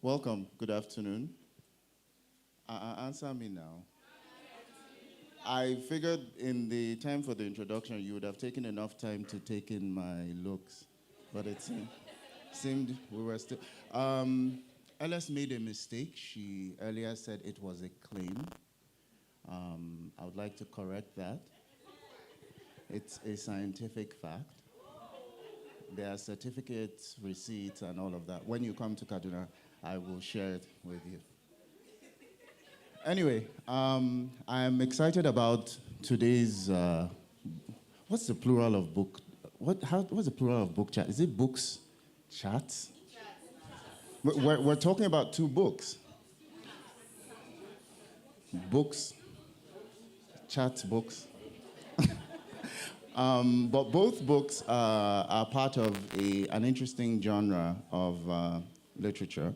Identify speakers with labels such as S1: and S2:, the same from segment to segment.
S1: Welcome. Good afternoon. Answer me now. I figured in the time for the introduction, you would have taken enough time to take in my looks, but it seemed we were still. Ellis made a mistake. She earlier said it was a claim. I would like to correct that. It's a scientific fact. There are certificates, receipts, and all of that. When you come to Kaduna, I will share it with you. Anyway, I'm excited about today's. What's the plural of book? What's the plural of book chat? Is it books, chats? We're talking about two books. Books, chat books. But both books are part of an interesting genre of literature,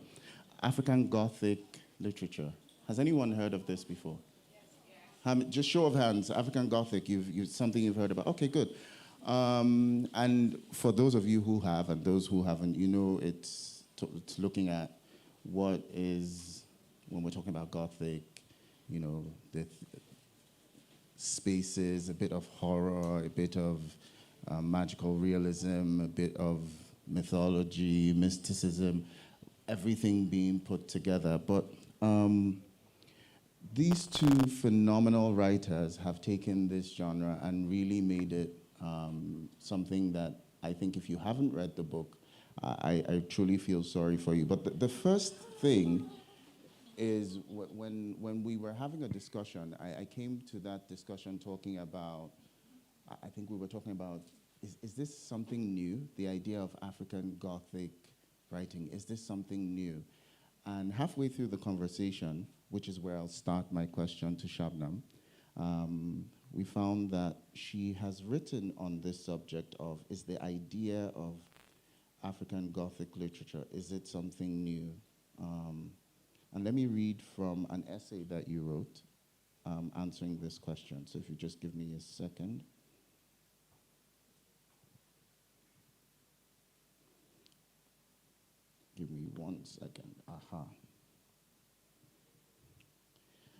S1: African Gothic literature. Has anyone heard of this before? Just show of hands, African Gothic, something you've heard about. Okay, good. And for those of you who have and those who haven't, you know it's looking at what is, when we're talking about Gothic, you know, the spaces, a bit of horror, a bit of magical realism, a bit of mythology, mysticism, everything being put together. But these two phenomenal writers have taken this genre and really made it something that I think if you haven't read the book, I truly feel sorry for you. But the first thing is when we were having a discussion, I came to that discussion talking about, I think we were talking about, is this something new? The idea of African Gothic writing, is this something new? And halfway through the conversation, which is where I'll start my question to Shubnum, we found that she has written on this subject of, is the idea of African Gothic literature, is it something new? And let me read from an essay that you wrote answering this question. So if you just give me a second. Give me 1 second. Aha.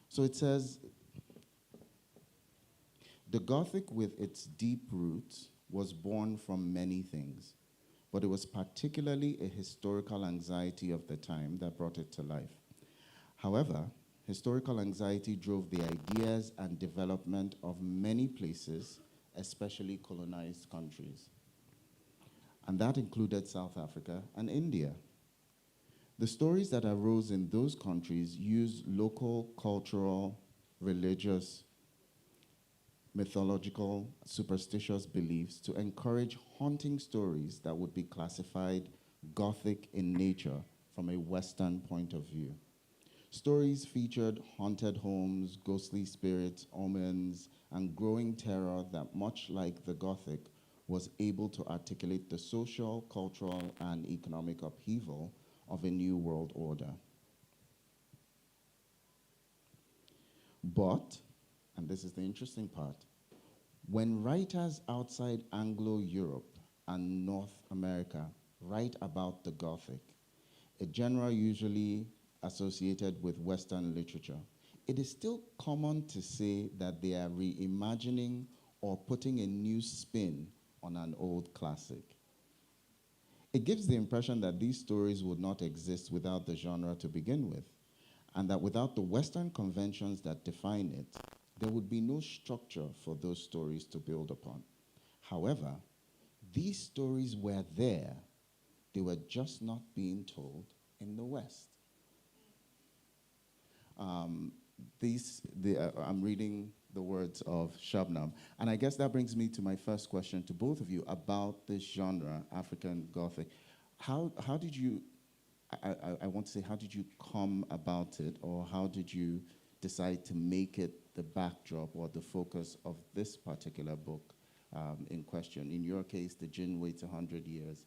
S1: So it says, the Gothic with its deep roots was born from many things, but it was particularly a historical anxiety of the time that brought it to life. However, historical anxiety drove the ideas and development of many places, especially colonized countries. And that included South Africa and India. The stories that arose in those countries used local, cultural, religious, mythological, superstitious beliefs to encourage haunting stories that would be classified Gothic in nature from a Western point of view. Stories featured haunted homes, ghostly spirits, omens, and growing terror that, much like the Gothic, was able to articulate the social, cultural, and economic upheaval of a new world order. But, and this is the interesting part, when writers outside Anglo-Europe and North America write about the Gothic, a genre usually associated with Western literature, it is still common to say that they are reimagining or putting a new spin on an old classic. It gives the impression that these stories would not exist without the genre to begin with, and that without the Western conventions that define it, there would be no structure for those stories to build upon. However, these stories were there, they were just not being told in the West. I'm reading the words of Shubnum, and I guess that brings me to my first question to both of you about this genre, African Gothic. How did you, I want to say, how did you come about it, or how did you decide to make it the backdrop or the focus of this particular book in question? In your case, the Djinn waits 100 years,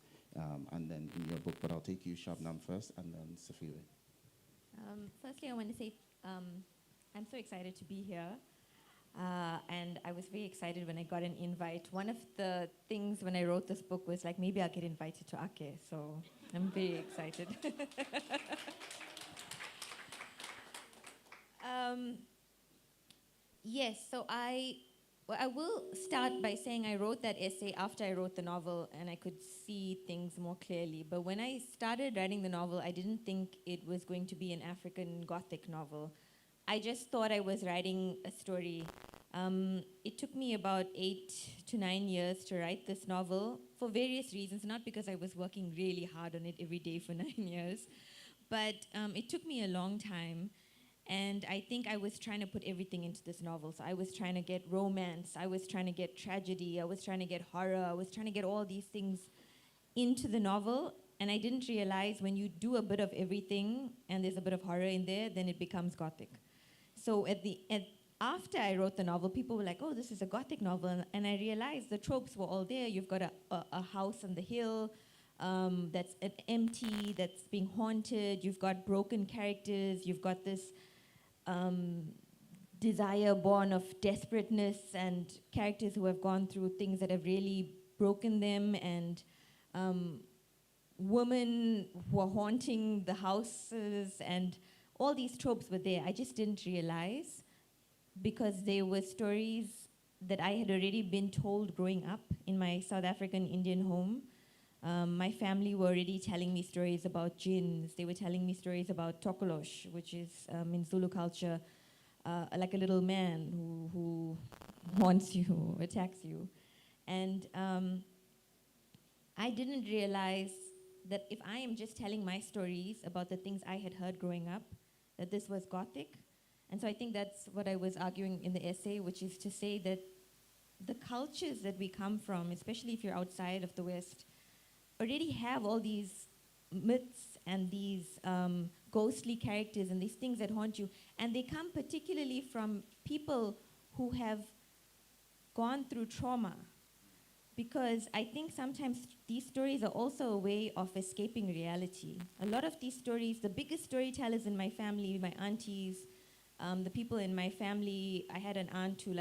S1: and then in your book, but I'll take you, Shubnum, first, and then Siphiwe.
S2: Firstly, I want to say I'm so excited to be here. And I was very excited when I got an invite. One of the things when I wrote this book was like, maybe I'll get invited to Ake. So I'm very excited. Yes, so I will start by saying I wrote that essay after I wrote the novel and I could see things more clearly. But when I started writing the novel, I didn't think it was going to be an African Gothic novel. I just thought I was writing a story. It took me about 8 to 9 years to write this novel for various reasons, not because I was working really hard on it every day for 9 years, but it took me a long time. And I think I was trying to put everything into this novel. So I was trying to get romance, I was trying to get tragedy, I was trying to get horror, I was trying to get all these things into the novel. And I didn't realize when you do a bit of everything and there's a bit of horror in there, then it becomes Gothic. So after I wrote the novel, people were like, oh, this is a Gothic novel. And I realized the tropes were all there. You've got a house on the hill that's empty, that's being haunted. You've got broken characters. You've got this desire born of desperateness and characters who have gone through things that have really broken them, and women who are haunting the houses, and all these tropes were there. I just didn't realize because they were stories that I had already been told growing up in my South African Indian home. My family were already telling me stories about jinns. They were telling me stories about tokolosh, which is in Zulu culture, like a little man who haunts you, attacks you. And I didn't realize that if I am just telling my stories about the things I had heard growing up, that this was Gothic. And so I think that's what I was arguing in the essay, which is to say that the cultures that we come from, especially if you're outside of the West, already have all these myths and these ghostly characters and these things that haunt you. And they come particularly from people who have gone through trauma. Because I think sometimes these stories are also a way of escaping reality. A lot of these stories, the biggest storytellers in my family, my aunties, the people in my family, I had an aunt who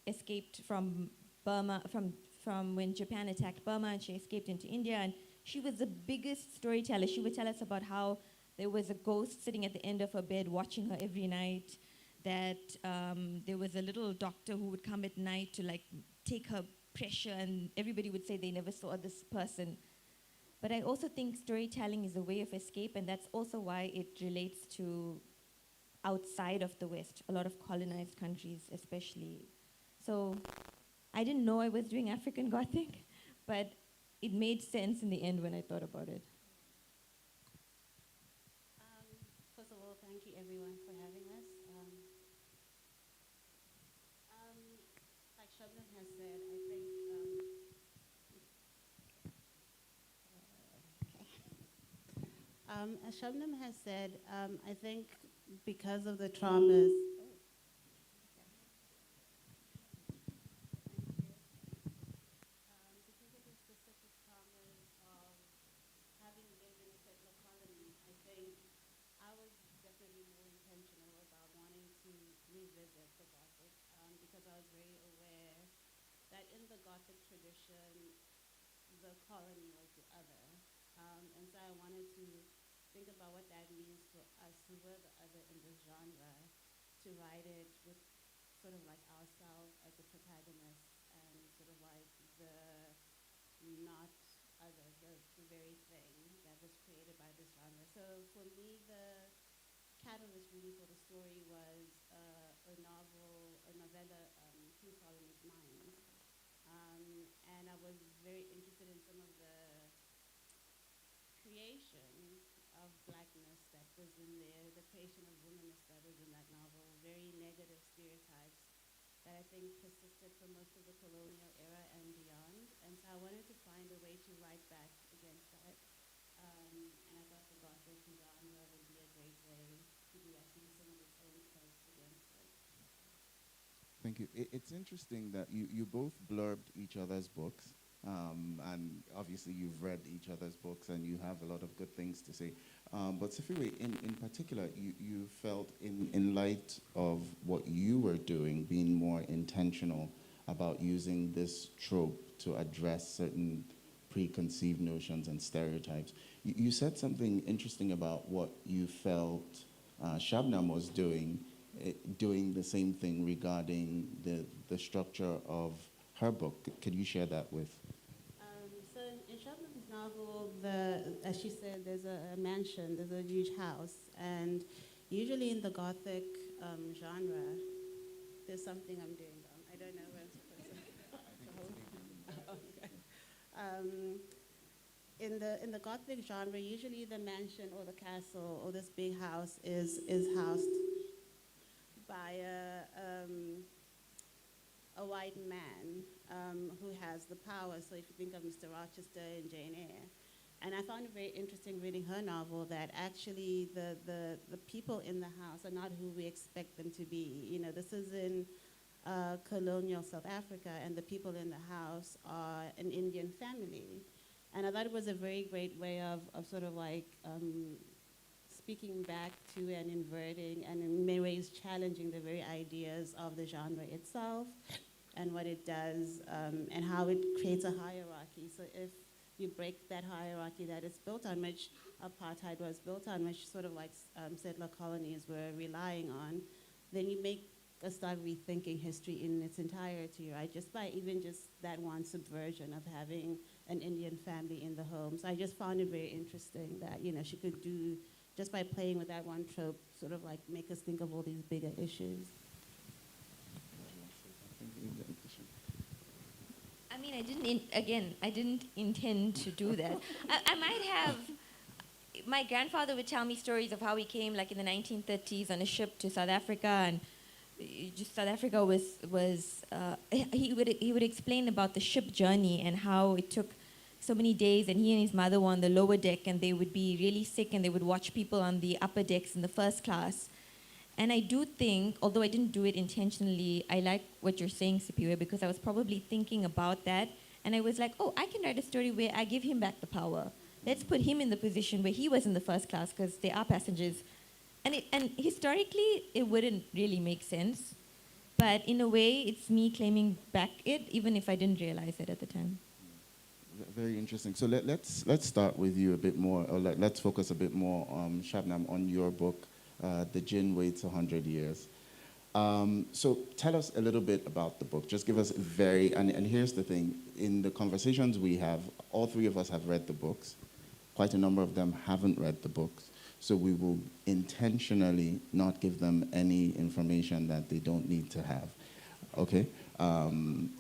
S2: escaped from Burma, from when Japan attacked Burma, and she escaped into India, and she was the biggest storyteller. She would tell us about how there was a ghost sitting at the end of her bed watching her every night, that there was a little doctor who would come at night to take her pressure, and everybody would say they never saw this person. But I also think storytelling is a way of escape, and that's also why it relates to outside of the West, a lot of colonized countries especially. So I didn't know I was doing African Gothic, but it made sense in the end when I thought about it.
S3: First of all, thank you everyone for having us. Like Shubnum has said, I think as Shubnum has said, I think because of the traumas. Because of the specific traumas of having lived in a settler colony, I think I was definitely more intentional about wanting to revisit the Gothic because I was very aware that in the Gothic tradition, the colony was the other. And so I wanted to think about what that means for us who were the other in this genre, to write it with sort of like ourselves as the protagonist and sort of like the not other, the very thing that was created by this genre. So for me, the catalyst really for the story was a novella, King Solomon's Mines. And I was very interested in some of the creation of blackness that was in there, the creation of womanness that was in that novel, very negative stereotypes that I think persisted for most of the colonial era and beyond. And so I wanted to find a way to write back against that. And I thought the Gothic genre would be a great way to do that, to do some of its own tropes against it.
S1: Thank you. It's interesting that you both blurbed each other's books. And obviously you've read each other's books and you have a lot of good things to say. But Siphiwe, in particular, you felt in light of what you were doing, being more intentional about using this trope to address certain preconceived notions and stereotypes. You said something interesting about what you felt Shubnum was doing doing the same thing regarding the structure of her book. Could you share that with?
S3: So in Shubnum's novel, as she said, there's a mansion, there's a huge house, and usually in the Gothic genre, there's something I'm doing wrong. I don't know where I'm supposed to. Okay. In the Gothic genre, usually the mansion or the castle or this big house is housed by a white man who has the power. So if you think of Mr. Rochester and Jane Eyre. And I found it very interesting reading her novel that actually the people in the house are not who we expect them to be. You know, this is in colonial South Africa, and the people in the house are an Indian family. And I thought it was a very great way of sort of like speaking back to and inverting and in many ways challenging the very ideas of the genre itself and what it does and how it creates a hierarchy. So if you break that hierarchy that it's built on, which apartheid was built on, which sort of like settler colonies were relying on, then you make us start rethinking history in its entirety, right? Just by even just that one subversion of having an Indian family in the home. So I just found it very interesting that, you know, she could do, just by playing with that one trope, sort of like make us think of all these bigger issues.
S2: I mean, I didn't intend to do that. I might have, my grandfather would tell me stories of how he came like in the 1930s on a ship to South Africa, and just South Africa he would explain about the ship journey and how it took so many days, and he and his mother were on the lower deck and they would be really sick and they would watch people on the upper decks in the first class. And I do think, although I didn't do it intentionally, I like what you're saying, Siphiwe, because I was probably thinking about that, and I was like, oh, I can write a story where I give him back the power. Let's put him in the position where he was in the first class, because they are passengers. And historically, it wouldn't really make sense. But in a way, it's me claiming back it, even if I didn't realize it at the time.
S1: Very interesting. So let's start with you a bit more, or let's focus a bit more, Shubnum, on your book, The Djinn Waits 100 Years. So tell us a little bit about the book. Just give us and here's the thing. In the conversations we have, all three of us have read the books. Quite a number of them haven't read the books. So we will intentionally not give them any information that they don't need to have. Okay? No,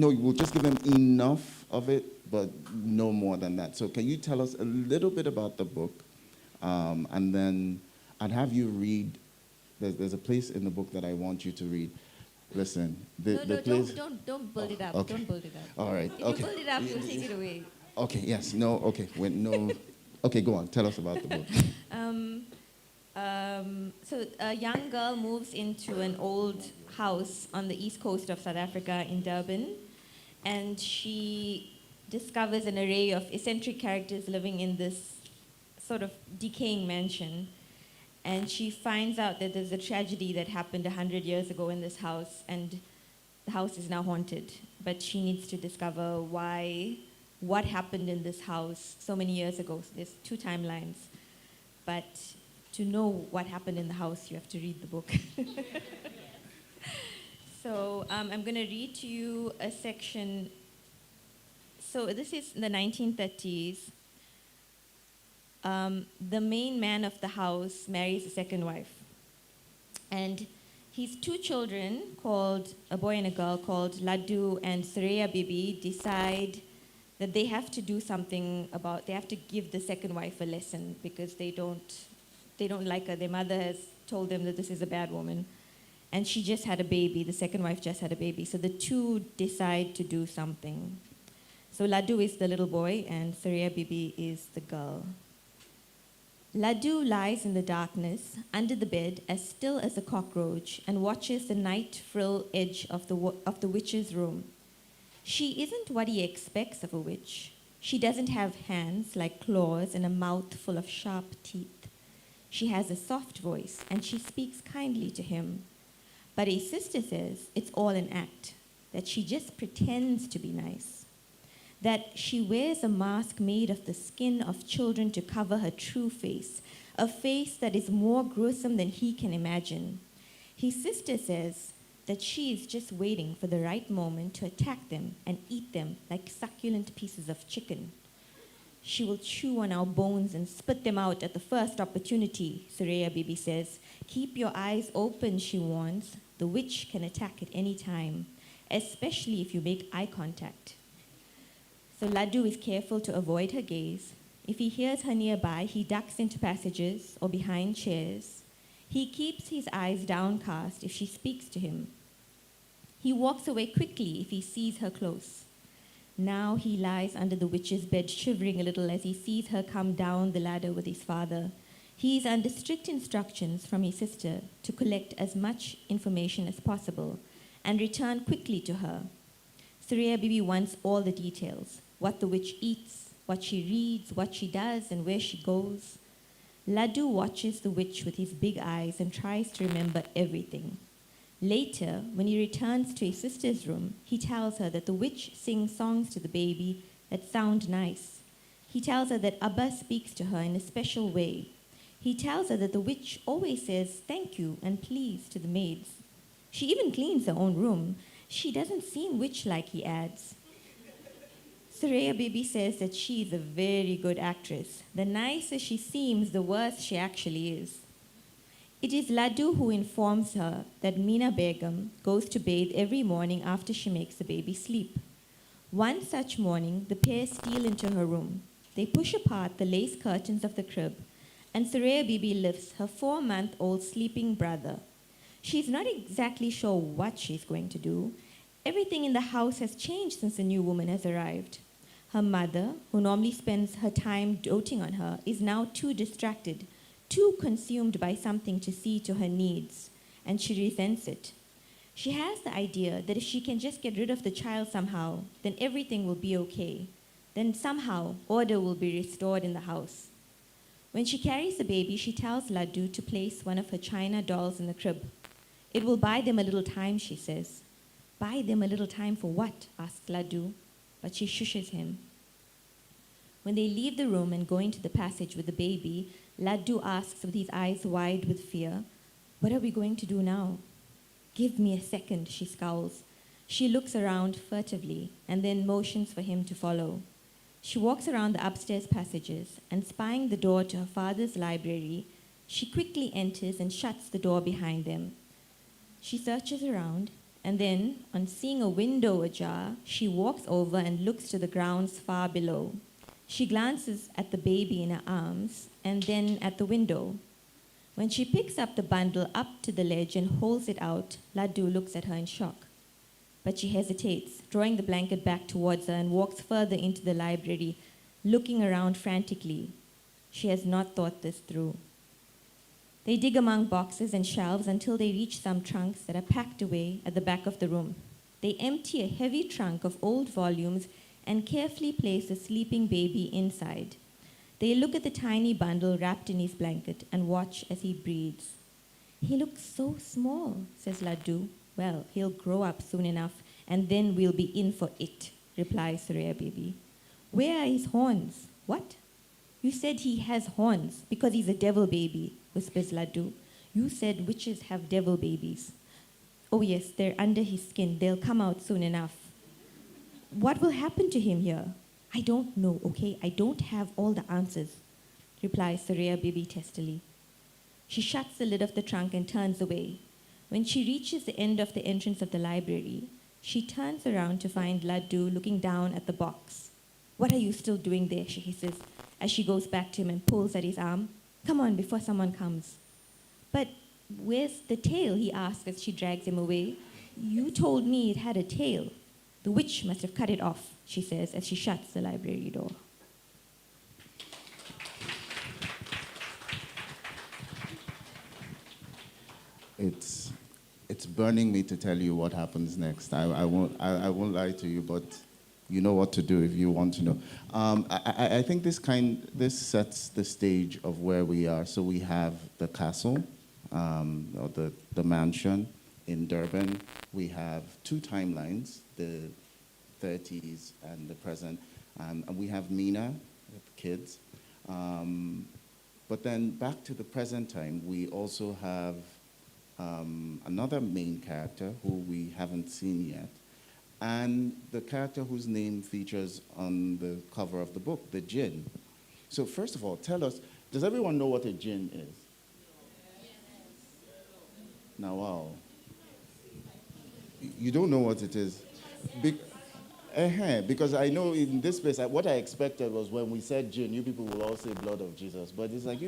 S1: we'll just give them enough of it, but no more than that. So can you tell us a little bit about the book? And then I'd have you read, there's a place in the book that I want you to read. Listen, the place...
S2: Don't build it up.
S1: Okay.
S2: Don't build it up.
S1: All right,
S2: if
S1: okay.
S2: you build it up, you'll take it away.
S1: Okay, yes, no, okay, no... Okay, go on, tell us about the book.
S2: So a young girl moves into an old house on the east coast of South Africa in Durban, and she discovers an array of eccentric characters living in this sort of decaying mansion. And she finds out that there's a tragedy that happened 100 years ago in this house, and the house is now haunted. But she needs to discover what happened in this house so many years ago. So there's two timelines. But to know what happened in the house, you have to read the book. So I'm going to read to you a section. So this is in the 1930s. The main man of the house marries a second wife. And his two children, a boy and a girl, called Ndlovu and Surya Bibi, decide that they have to do something they have to give the second wife a lesson because they don't like her. Their mother has told them that this is a bad woman. And she just had a baby. The second wife just had a baby. So the two decide to do something. So Ndlovu is the little boy and Surya Bibi is the girl. Ndlovu lies in the darkness under the bed as still as a cockroach and watches the night frill edge of the witch's room. She isn't what he expects of a witch. She doesn't have hands like claws and a mouth full of sharp teeth. She has a soft voice and she speaks kindly to him. But his sister says it's all an act, that she just pretends to be nice. that she wears a mask made of the skin of children to cover her true face, a face that is more gruesome than he can imagine. His sister says that she is just waiting for the right moment to attack them and eat them like succulent pieces of chicken. She will chew on our bones and spit them out at the first opportunity, Suraya Bibi says. Keep your eyes open, she warns. The witch can attack at any time, especially if you make eye contact. So Laddu is careful to avoid her gaze. If he hears her nearby, he ducks into passages or behind chairs. He keeps his eyes downcast if she speaks to him. He walks away quickly if he sees her close. Now he lies under the witch's bed, shivering a little as he sees her come down the ladder with his father. He is under strict instructions from his sister to collect as much information as possible and return quickly to her. Suraya Bibi wants all the details, what the witch eats, what she reads, what she does, and where she goes. Laddu watches the witch with his big eyes and tries to remember everything. Later, when he returns to his sister's room, he tells her that the witch sings songs to the baby that sound nice. He tells her that Abba speaks to her in a special way. He tells her that the witch always says thank you and please to the maids. She even cleans her own room. She doesn't seem witch-like, he adds. Suraya Bibi says that she is a very good actress. The nicer she seems, the worse she actually is. It is Laddu who informs her that Meena Begum goes to bathe every morning after she makes the baby sleep. One such morning, the pair steal into her room. They push apart the lace curtains of the crib, and Suraya Bibi lifts her 4-month-old sleeping brother. She's not exactly sure what she's going to do. Everything in the house has changed since the new woman has arrived. Her mother, who normally spends her time doting on her, is now too distracted, too consumed by something to see to her needs, and she resents it. She has the idea that if she can just get rid of the child somehow, then everything will be okay. Then somehow order will be restored in the house. When she carries the baby, she tells Laddu to place one of her china dolls in the crib. It will buy them a little time, she says. Buy them a little time for what? Asks Laddu, but she shushes him. When they leave the room and go into the passage with the baby, Laddu asks with his eyes wide with fear, "What are we going to do now?" "Give me a second," she scowls. She looks around furtively and then motions for him to follow. She walks around the upstairs passages and, spying the door to her father's library, she quickly enters and shuts the door behind them. She searches around, and then, on seeing a window ajar, she walks over and looks to the grounds far below. She glances at the baby in her arms and then at the window. When she picks up the bundle up to the ledge and holds it out, Laddu looks at her in shock. But she hesitates, drawing the blanket back towards her, and walks further into the library, looking around frantically. She has not thought this through. They dig among boxes and shelves until they reach some trunks that are packed away at the back of the room. They empty a heavy trunk of old volumes and carefully place the sleeping baby inside. They look at the tiny bundle wrapped in his blanket and watch as he breathes. "He looks so small," says Laddu. "Well, he'll grow up soon enough, and then we'll be in for it," replies Suraya Bibi. "Where are his horns?" "What? You said he has horns because he's a devil baby," whispers Laddu. "You said witches have devil babies." "Oh yes, they're under his skin. They'll come out soon enough." "What will happen to him here?" "I don't know, okay? I don't have all the answers," replies Suraya Bibi testily. She shuts the lid of the trunk and turns away. When she reaches the end of the entrance of the library, she turns around to find Laddu looking down at the box. "What are you still doing there?" she hisses as she goes back to him and pulls at his arm. "Come on, before someone comes." "But where's the tail?" he asks as she drags him away. "You told me it had a tail." "The witch must have cut it off," she says as she shuts the library door.
S1: It's burning me to tell you what happens next. I won't lie to you, but you know what to do if you want to know. I think this sets the stage of where we are. So we have the castle, or the mansion in Durban. We have two timelines. The 30s and the present. And we have Mina, with kids. But then back to the present time, we also have another main character who we haven't seen yet, and the character whose name features on the cover of the book, the Djinn. So first of all, tell us, does everyone know what a Djinn is? Now, wow. You don't know what it is? Because I know in this place, what I expected was when we said Djinn, you people will all say blood of Jesus. But it's like,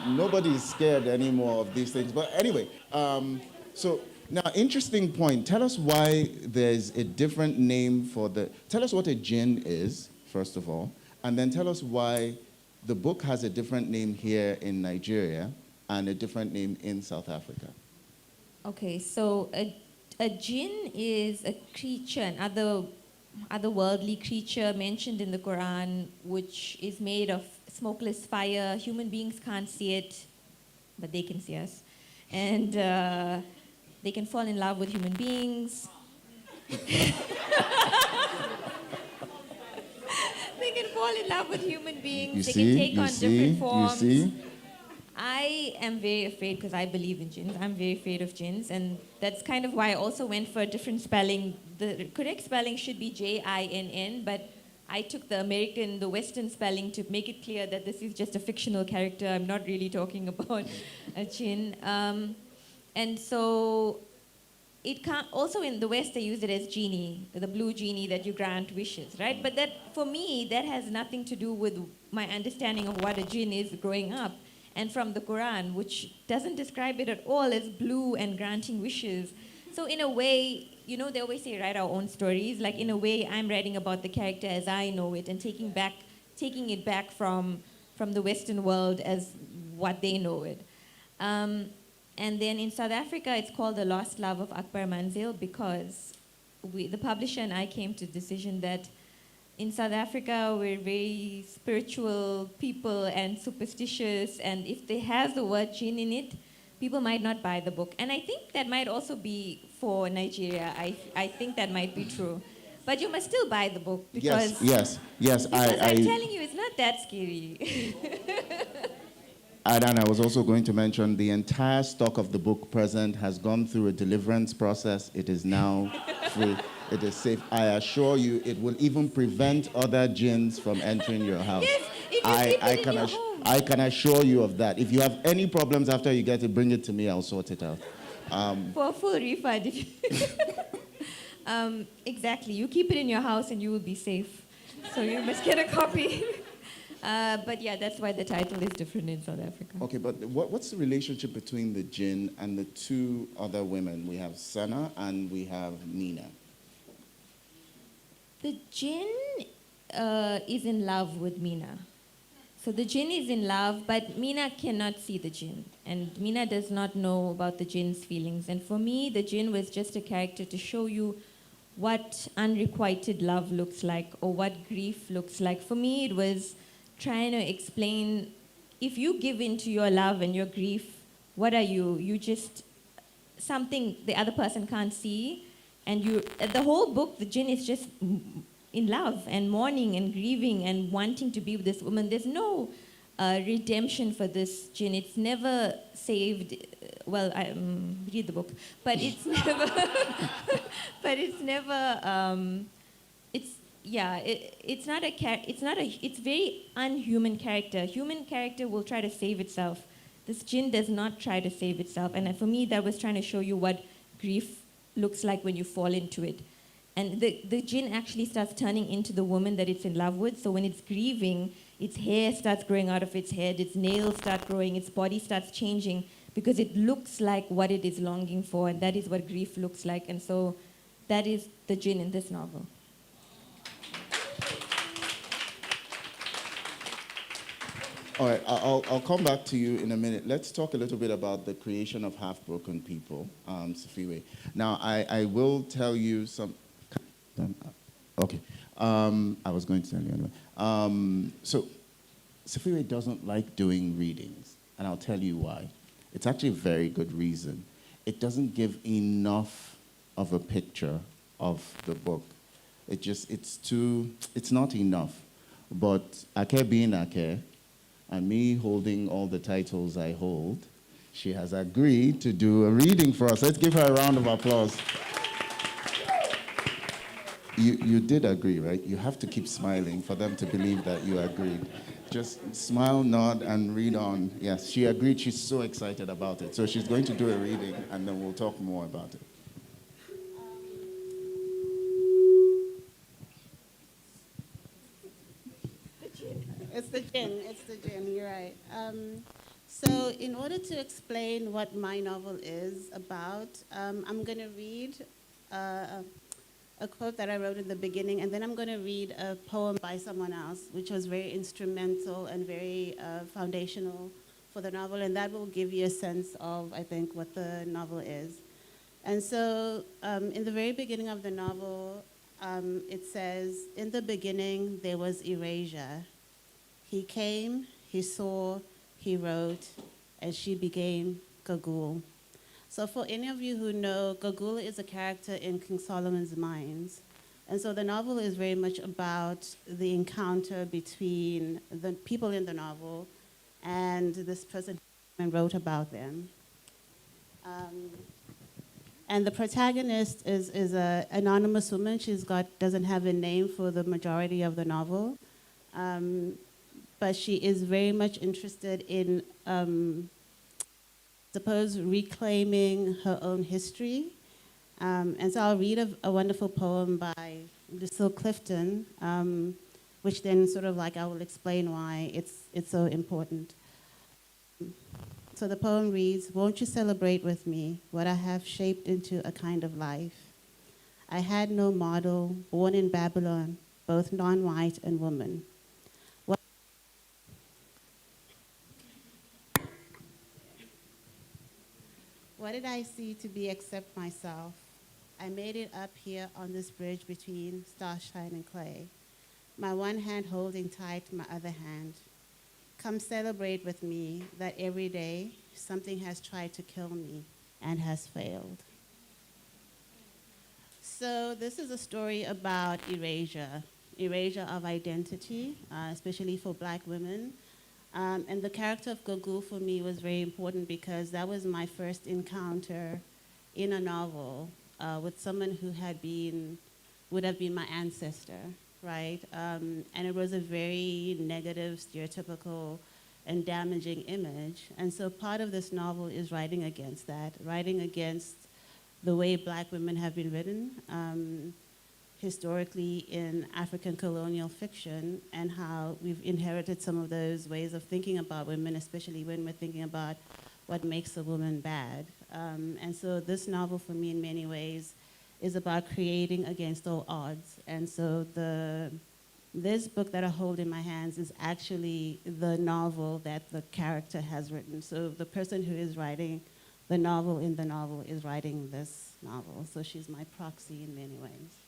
S1: nobody is scared anymore of these things. But anyway, so now, interesting point. Tell us why there's a different name for tell us what a Djinn is, first of all, and then tell us why the book has a different name here in Nigeria and a different name in South Africa.
S2: Okay, so a Djinn is a creature, an otherworldly creature mentioned in the Quran, which is made of smokeless fire. Human beings can't see it, but they can see us. And they can fall in love with human beings. They can fall in love with human beings. They can take on different forms.
S1: You see?
S2: I am very afraid because I believe in jinns. I'm very afraid of jinns, and that's kind of why I also went for a different spelling. The correct spelling should be Jinn, but I took the Western spelling to make it clear that this is just a fictional character. I'm not really talking about a jinn. And so it can't, also in the West they use it as genie, the blue genie that you grant wishes, right? But that, for me, that has nothing to do with my understanding of what a jinn is growing up. And from the Quran, which doesn't describe it at all as blue and granting wishes. So in a way, they always say write our own stories. Like in a way, I'm writing about the character as I know it and taking it back from the Western world as what they know it. And then in South Africa, it's called The Lost Love of Akbar Manzil because the publisher and I came to the decision that in South Africa, we're very spiritual people and superstitious, and if they have the word jinn in it, people might not buy the book. And I think that might also be for Nigeria. I think that might be true. But you must still buy the book because...
S1: Yes.
S2: Because I'm telling you, it's not that scary.
S1: And I was also going to mention the entire stock of the book present has gone through a deliverance process. It is now free. It is safe. I assure you, it will even prevent other jinns from entering your house.
S2: Yes, if you home.
S1: I can assure you of that. If you have any problems after you get it, bring it to me. I'll sort it out.
S2: For a full refund. Exactly. You keep it in your house and you will be safe. So you must get a copy. But yeah, that's why the title is different in South Africa.
S1: Okay, but what's the relationship between the Djinn and the two other women? We have Sana and we have Nina.
S2: The Djinn is in love with Mina. So the Djinn is in love, but Mina cannot see the Djinn. And Mina does not know about the Djinn's feelings. And for me, the Djinn was just a character to show you what unrequited love looks like or what grief looks like. For me, it was trying to explain, if you give in to your love and your grief, what are you? You just something the other person can't see. And the whole book, the Djinn is just in love and mourning and grieving and wanting to be with this woman. There's no redemption for this Djinn. It's never saved. Well, I read the book, but it's never. But it's never. It's not a It's very unhuman character. Human character will try to save itself. This Djinn does not try to save itself. And for me, that was trying to show you what grief looks like when you fall into it. And the Djinn actually starts turning into the woman that it's in love with. So when it's grieving, its hair starts growing out of its head, its nails start growing, its body starts changing because it looks like what it is longing for, and that is what grief looks like. And so that is the Djinn in this novel.
S1: All right, I'll come back to you in a minute. Let's talk a little bit about the creation of Half-Broken People, Siphiwe. Now, I will tell you some... Okay. I was going to tell you anyway. So, Siphiwe doesn't like doing readings, and I'll tell you why. It's actually a very good reason. It doesn't give enough of a picture of the book. it's not enough. But Ake being Ake, and me holding all the titles I hold, she has agreed to do a reading for us. Let's give her a round of applause. You did agree, right? You have to keep smiling for them to believe that you agreed. Just smile, nod, and read on. Yes, she agreed. She's so excited about it. So she's going to do a reading, and then we'll talk more about it.
S3: It's the Djinn. It's the Djinn. You're right. So, in order to explain what my novel is about, I'm going to read a quote that I wrote in the beginning, and then I'm going to read a poem by someone else, which was very instrumental and very foundational for the novel, and that will give you a sense of, I think, what the novel is. And so, in the very beginning of the novel, it says, "In the beginning, there was erasure. He came, he saw, he wrote, and she became Gagul." So for any of you who know, Gagul is a character in King Solomon's Mines. And so the novel is very much about the encounter between the people in the novel and this person who wrote about them. And the protagonist is an anonymous woman. Doesn't have a name for the majority of the novel. But she is very much interested in reclaiming her own history. And so I'll read a wonderful poem by Lucille Clifton, which then sort of like I will explain why it's so important. So the poem reads, "Won't you celebrate with me what I have shaped into a kind of life? I had no model, born in Babylon, both non-white and woman. What did I see to be except myself? I made it up here on this bridge between starshine and clay, my one hand holding tight my other hand. Come celebrate with me that every day something has tried to kill me and has failed." So this is a story about erasure of identity, especially for Black women. And the character of Gagul for me was very important because that was my first encounter in a novel with someone who would have been my ancestor, right? And it was a very negative, stereotypical, and damaging image. And so part of this novel is writing against that, writing against the way Black women have been written historically in African colonial fiction, and how we've inherited some of those ways of thinking about women, especially when we're thinking about what makes a woman bad. And so this novel for me in many ways is about creating against all odds. And so this book that I hold in my hands is actually the novel that the character has written. So the person who is writing the novel in the novel is writing this novel. So she's my proxy in many ways.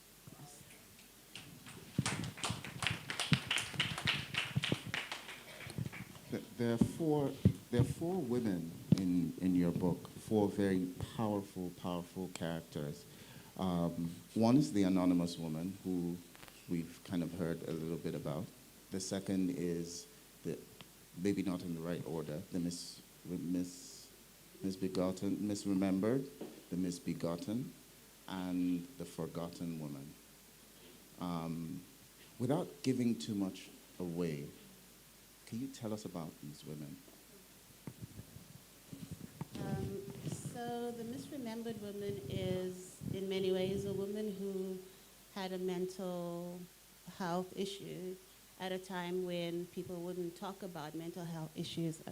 S1: There are four women in your book, four very powerful characters. One is the anonymous woman, who we've kind of heard a little bit about. The second is maybe not in the right order, the misbegotten, misremembered, the misbegotten, and the forgotten woman. Without giving too much away, can you tell us about these women?
S3: So the misremembered woman is, in many ways, a woman who had a mental health issue at a time when people wouldn't talk about mental health issues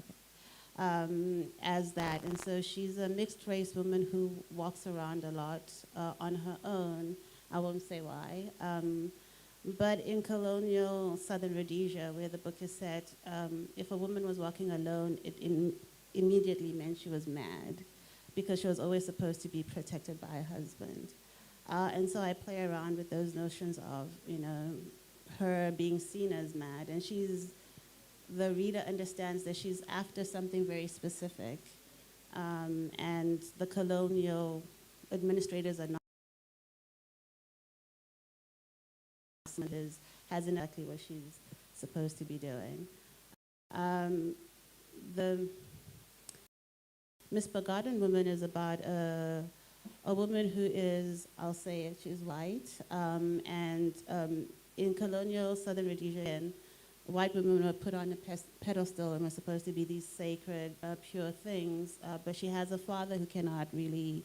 S3: as that. And so she's a mixed race woman who walks around a lot on her own. I won't say why. But in colonial Southern Rhodesia, where the book is set, if a woman was walking alone, it immediately meant she was mad, because she was always supposed to be protected by her husband. And so I play around with those notions of, her being seen as mad. And the reader understands that she's after something very specific. And the colonial administrators are not has exactly what she's supposed to be doing. The Misbegotten Woman is about a woman who is, I'll say it, she's white, in colonial Southern Rhodesia, white women were put on a pedestal and were supposed to be these sacred, pure things, but she has a father who cannot really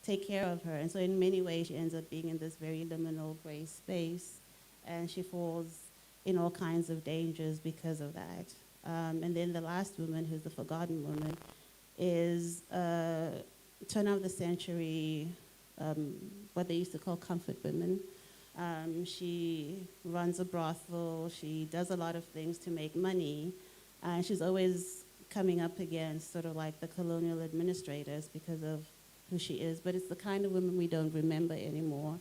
S3: take care of her. And so in many ways, she ends up being in this very liminal gray space, and she falls in all kinds of dangers because of that. And then the last woman, who's the Forgotten Woman, is turn of the century, what they used to call comfort women. She runs a brothel, she does a lot of things to make money, and she's always coming up against sort of like the colonial administrators because of who she is. But it's the kind of women we don't remember anymore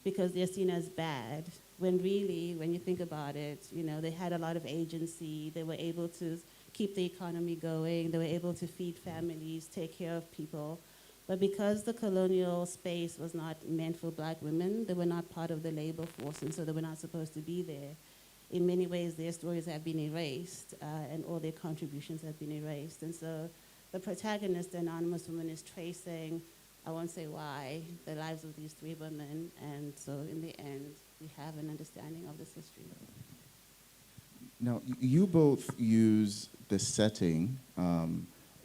S3: because they're seen as bad, when really, when you think about it, you know, they had a lot of agency, they were able to keep the economy going, they were able to feed families, take care of people. But because the colonial space was not meant for black women, they were not part of the labor force, and so they were not supposed to be there. In many ways, their stories have been erased, and all their contributions have been erased. And so the protagonist, the anonymous woman, is tracing, I won't say why, the lives of these three women, and so in the end, we have an understanding of this history.
S1: Now, you both use the setting.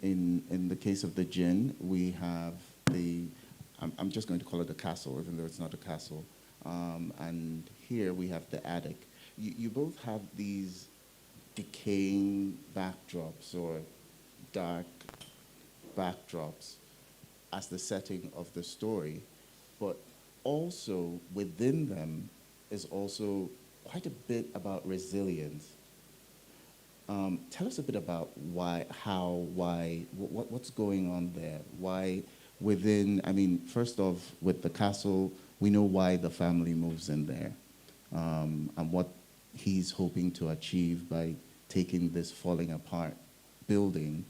S1: In the case of the Djinn, we have I'm just going to call it a castle, even though it's not a castle. And here we have the attic. You both have these decaying backdrops or dark backdrops as the setting of the story, but also within them is also quite a bit about resilience. Tell us a bit about what's going on there? Why within, I mean, first off, with the castle, we know why the family moves in there, and what he's hoping to achieve by taking this falling apart building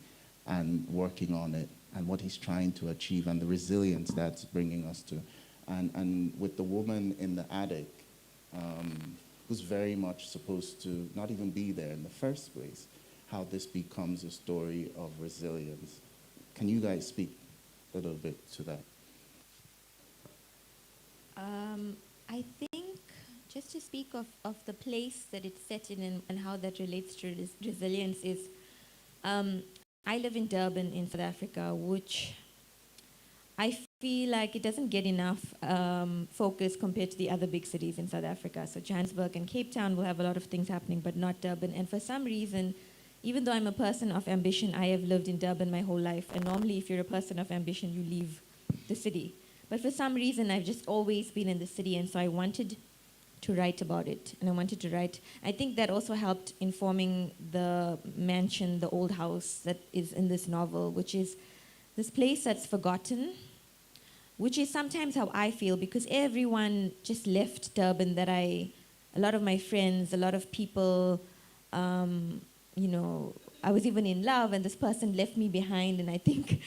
S1: and working on it, and what he's trying to achieve, and the resilience that's bringing us to. And with the woman in the attic, who's very much supposed to not even be there in the first place, how this becomes a story of resilience. Can you guys speak a little bit to that?
S2: I think just to speak of the place that it's set in and how that relates to resilience is, I live in Durban in South Africa, which I feel like it doesn't get enough focus compared to the other big cities in South Africa. So Johannesburg and Cape Town will have a lot of things happening, but not Durban. And for some reason, even though I'm a person of ambition, I have lived in Durban my whole life. And normally, if you're a person of ambition, you leave the city. But for some reason, I've just always been in the city, and so I wanted to write about it. And I wanted to write. I think that also helped informing the mansion, the old house that is in this novel, which is this place that's forgotten, which is sometimes how I feel, because everyone just left Durban a lot of my friends, a lot of people, you know, I was even in love and this person left me behind, and I think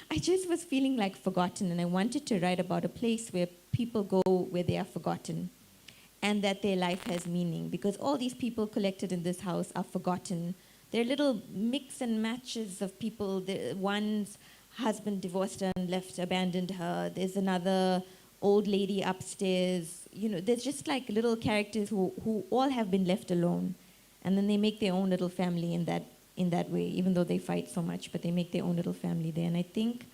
S2: I just was feeling like forgotten, and I wanted to write about a place where people go where they are forgotten and that their life has meaning, because all these people collected in this house are forgotten. They're little mix and matches of people. One's husband divorced her and abandoned her. There's another old lady upstairs. You know, there's just like little characters who all have been left alone. And then they make their own little family in that way, even though they fight so much, but they make their own little family there. And I think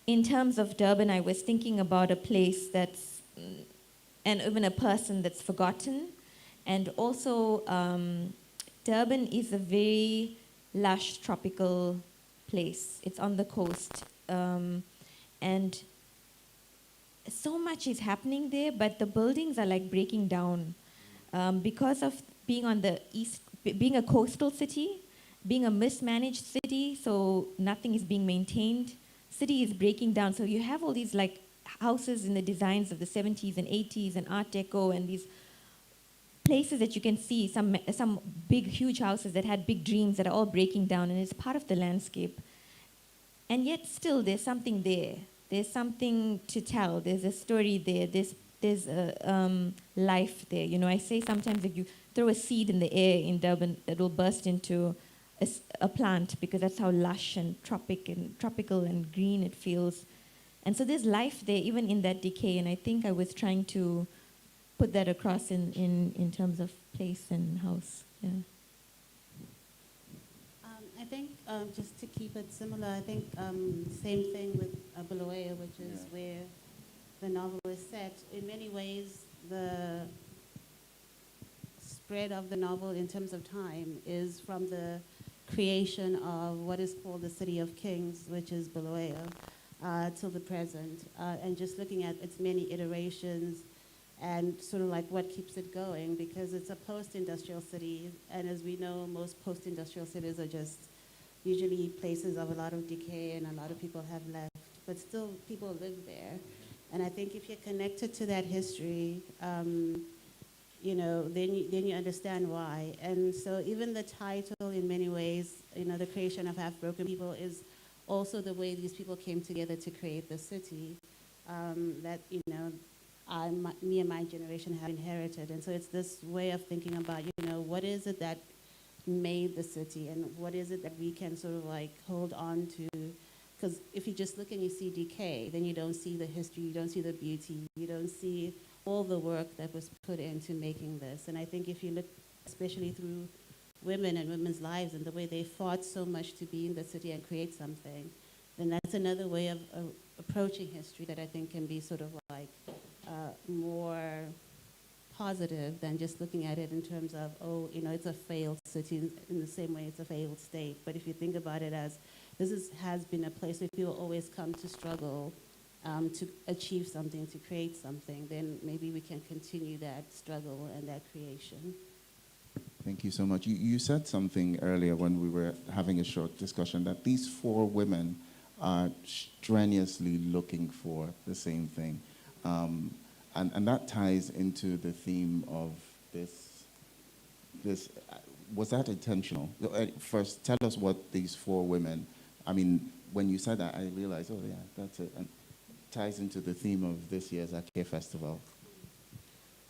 S2: in terms of Durban, I was thinking about a place that's, and even a person that's forgotten. And also, Durban is a very lush, tropical place. It's on the coast. And so much is happening there, but the buildings are like breaking down because of being on the east, being a coastal city, being a mismanaged city, so nothing is being maintained. City is breaking down. So you have all these like houses in the designs of the 70s and 80s and Art Deco and these places that you can see, some big, huge houses that had big dreams that are all breaking down, and it's part of the landscape. And yet still there's something there. There's something to tell. There's a story there. There's there's life there. You know, I say sometimes if you throw a seed in the air in Durban, it will burst into a plant, because that's how lush and tropical and green it feels. And so there's life there, even in that decay. And I think I was trying to put that across in terms of place and house. Yeah.
S3: I think just to keep it similar, I think same thing with Bulawayo, which is where the novel is set. In many ways, the spread of the novel in terms of time is from the creation of what is called the City of Kings, which is Bulawayo, till the present, and just looking at its many iterations and sort of like what keeps it going, because it's a post-industrial city, and as we know, most post-industrial cities are just usually places of a lot of decay and a lot of people have left, but still people live there. And I think if you're connected to that history, you know, then you understand why. And so even the title, in many ways, you know, the creation of half-broken people is also the way these people came together to create the city that, you know, me and my generation have inherited. And so it's this way of thinking about, you know, what is it that made the city, and what is it that we can sort of like hold on to? Because if you just look and you see decay, then you don't see the history, you don't see the beauty, you don't see all the work that was put into making this. And I think if you look especially through women and women's lives and the way they fought so much to be in the city and create something, then that's another way of approaching history that I think can be sort of like more positive than just looking at it in terms of, oh, you know, it's a failed city in the same way it's a failed state. But if you think about it as has been a place where people always come to struggle to achieve something, to create something, then maybe we can continue that struggle and that creation.
S1: Thank you so much. You said something earlier when we were having a short discussion, that these 4 women are strenuously looking for the same thing. And that ties into the theme of this. Was that intentional? First, tell us what these 4 women, I mean, when you said that, I realized, oh yeah, that's it. And it ties into the theme of this year's Ake Festival.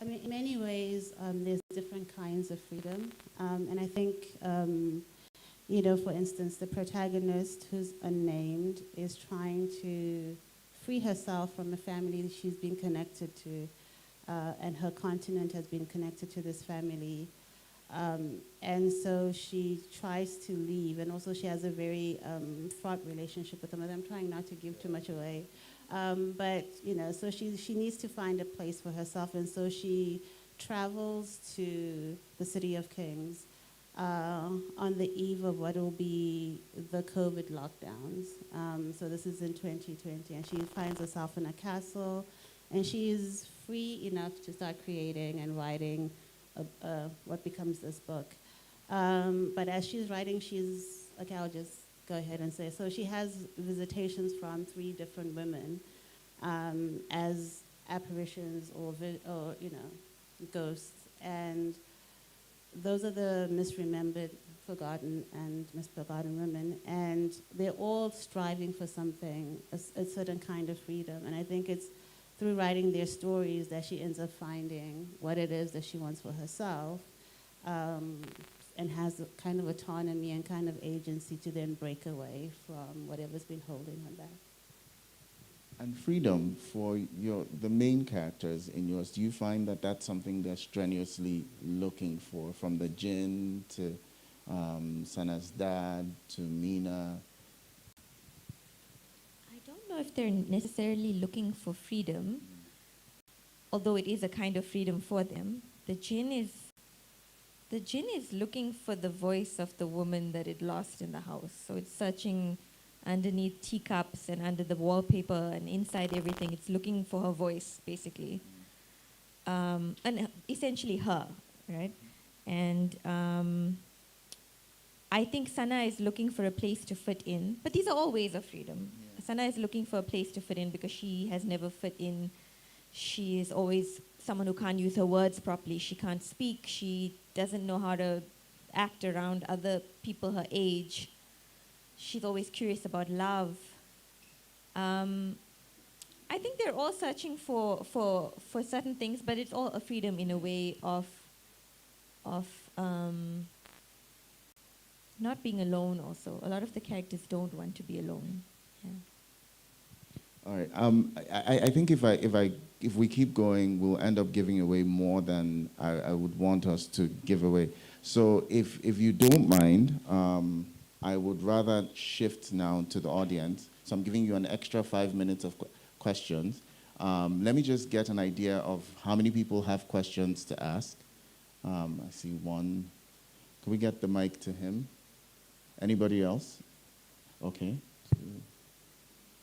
S3: I mean, in many ways, there's different kinds of freedom. And I think, you know, for instance, the protagonist, who's unnamed, is trying to free herself from a family that she's been connected to, and her continent has been connected to this family. And so she tries to leave, and also she has a very fraught relationship with her mother. I'm trying not to give too much away. But, you know, so she needs to find a place for herself, and so she travels to the City of Kings on the eve of what will be the COVID lockdowns. So this is in 2020, and she finds herself in a castle, and she is free enough to start creating and writing what becomes this book. But as she's writing, okay, I'll just go ahead and say, so she has visitations from 3 different women as apparitions or you know, ghosts. And those are the misremembered, forgotten, and misforgotten women. And they're all striving for something, a certain kind of freedom. And I think it's through writing their stories that she ends up finding what it is that she wants for herself, and has a kind of autonomy and kind of agency to then break away from whatever's been holding her back.
S1: And freedom for the main characters in yours, do you find that that's something they're strenuously looking for, from the Djinn to Sana's dad to Mina?
S2: I don't know if they're necessarily looking for freedom, although it is a kind of freedom for them. The Djinn is looking for the voice of the woman that it lost in the house. So it's searching underneath teacups and under the wallpaper and inside everything. It's looking for her voice, basically. And essentially her, right? And I think Sana is looking for a place to fit in. But these are all ways of freedom. Yeah. Sana is looking for a place to fit in because she has never fit in. She is always someone who can't use her words properly. She can't speak. She doesn't know how to act around other people her age. She's always curious about love. I think they're all searching for certain things, but it's all a freedom in a way of not being alone. Also, a lot of the characters don't want to be alone. Yeah.
S1: All right. I think if we keep going, we'll end up giving away more than I would want us to give away. So if you don't mind, I would rather shift now to the audience. So I'm giving you an extra 5 minutes of questions. Let me just get an idea of how many people have questions to ask. I see one. Can we get the mic to him? Anybody else? Okay. Two.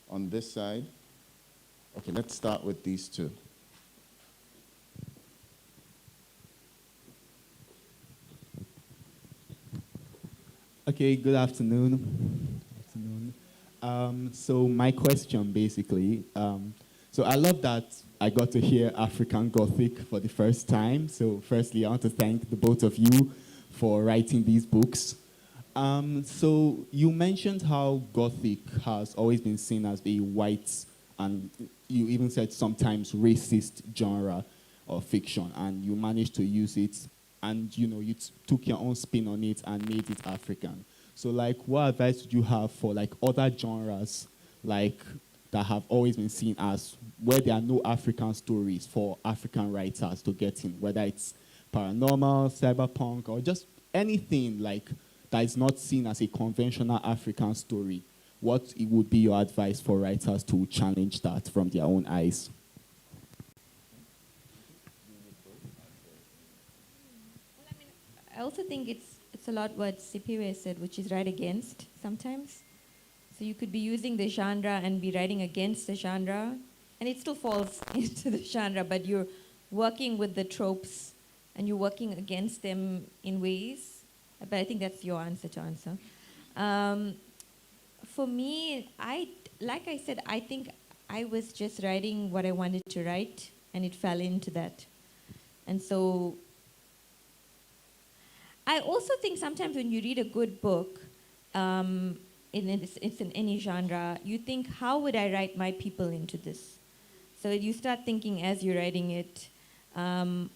S1: On this side. Okay, let's start with these two.
S4: Okay, good afternoon. So my question, basically, so I love that I got to hear African Gothic for the first time. So firstly, I want to thank the both of you for writing these books. So you mentioned how Gothic has always been seen as a white, and you even said sometimes racist genre of fiction, and you managed to use it, and you took your own spin on it and made it African. So like, what advice would you have for like other genres like that have always been seen as where there are no African stories for African writers to get in, whether it's paranormal, cyberpunk, or just anything like that is not seen as a conventional African story? What would be your advice for writers to challenge that from their own eyes?
S2: Well, I mean, I also think it's a lot what Siphiwe said, which is write against sometimes. So you could be using the genre and be writing against the genre, and it still falls into the genre, but you're working with the tropes and you're working against them in ways. But I think that's your answer to answer. For me, like I said, I think I was just writing what I wanted to write, and it fell into that. And so I also think sometimes when you read a good book, it's in any genre, you think, how would I write my people into this? So you start thinking as you're writing it, because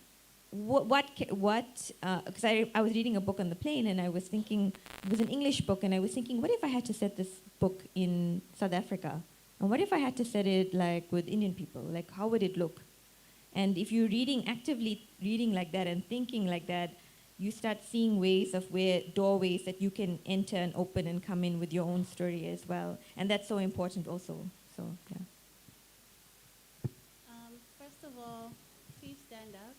S2: I was reading a book on the plane, and I was thinking, it was an English book, and I was thinking, what if I had to set this book in South Africa? And what if I had to set it like with Indian people? Like, how would it look? And if you're actively reading like that and thinking like that, you start seeing doorways that you can enter and open and come in with your own story as well. And that's so important also. So, yeah.
S3: First of all, please stand up.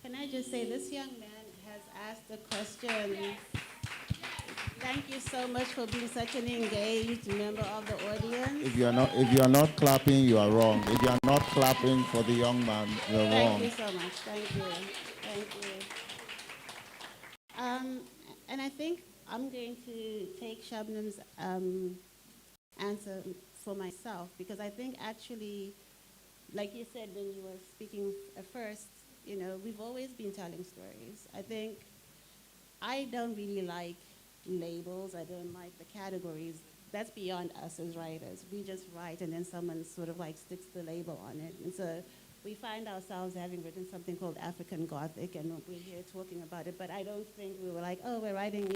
S3: Can I just say, this young man has asked a question. Yes. Thank you so much for being such an engaged member of the audience.
S1: If you are not clapping, you are wrong. If you are not clapping for the young man, you're wrong.
S3: Thank you so much. Thank you. Thank you. And I think I'm going to take Shubnum's answer for myself, because I think actually, like you said when you were speaking at first, we've always been telling stories. I think I don't really like labels. I don't like the categories. That's beyond us as writers. We just write, and then someone sort of like sticks the label on it. And so we find ourselves having written something called African Gothic, and we're here talking about it. But I don't think we were like, oh, we're writing,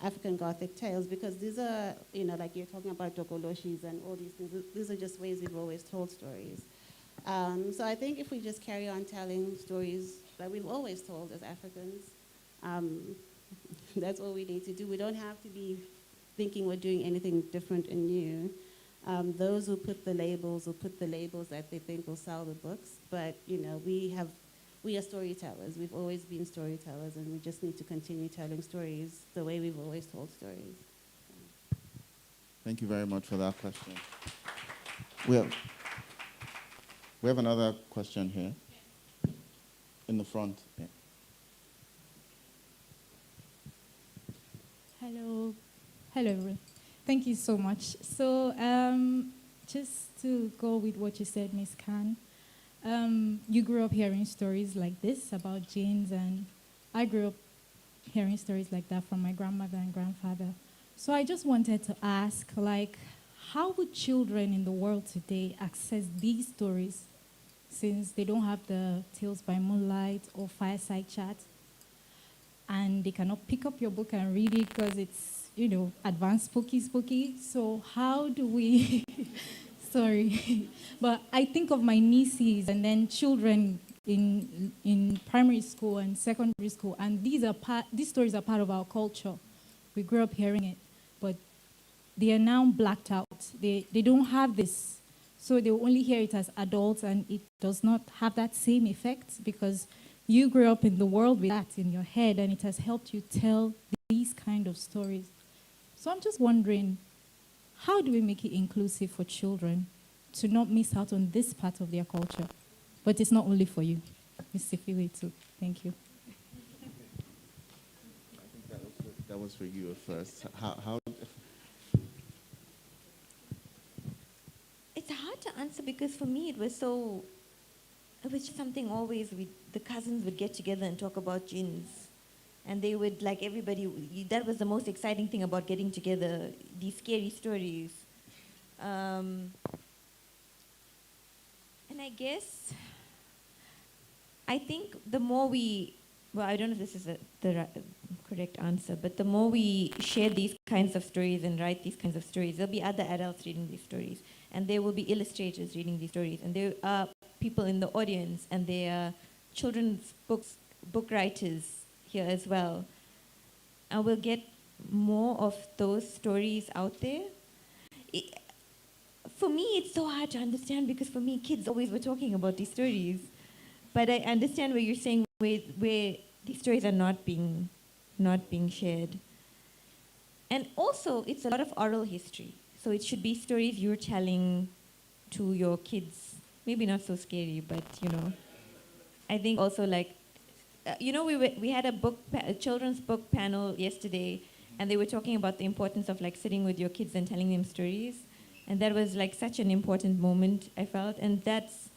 S3: African Gothic tales, because these are, like you're talking about Dokoloshis and all these things. These are just ways we've always told stories. So I think if we just carry on telling stories that we've always told as Africans, that's all we need to do. We don't have to be thinking we're doing anything different and new. Those who put the labels will put the labels that they think will sell the books. But, we are storytellers. We've always been storytellers, and we just need to continue telling stories the way we've always told stories.
S1: Thank you very much for that question. We have another question here. In the front. Yeah.
S5: Hello. Hello, everyone. Thank you so much. So just to go with what you said, Ms. Khan, you grew up hearing stories like this about jinns, and I grew up hearing stories like that from my grandmother and grandfather. So I just wanted to ask, like, how would children in the world today access these stories since they don't have the Tales by Moonlight or Fireside Chat? And they cannot pick up your book and read it because it's, advanced spooky. So how do we, sorry, but I think of my nieces and then children in primary school and secondary school, and these stories are part of our culture. We grew up hearing it, but they are now blacked out. They don't have this, so they will only hear it as adults, and it does not have that same effect because you grew up in the world with that in your head, and it has helped you tell these kind of stories. So I'm just wondering, how do we make it inclusive for children to not miss out on this part of their culture? But it's not only for you, Ms. Siphiwe too. Thank you.
S1: I think that was for you at first. How?
S2: It's hard to answer because for me it was just something always the cousins would get together and talk about jinns. And they would, like everybody, that was the most exciting thing about getting together, these scary stories. And I guess, I think the more I don't know if this is the correct answer, but the more we share these kinds of stories and write these kinds of stories, there'll be other adults reading these stories, and there will be illustrators reading these stories, and there are people in the audience, and there are children's book writers here as well. And we'll get more of those stories out there. For me, it's so hard to understand because for me, kids always were talking about these stories. But I understand what you're saying, where these stories are not being shared. And also, it's a lot of oral history. So it should be stories you're telling to your kids. Maybe not so scary, but I think also like, we had a children's book panel yesterday, and they were talking about the importance of like sitting with your kids and telling them stories. And that was like such an important moment, I felt. And that's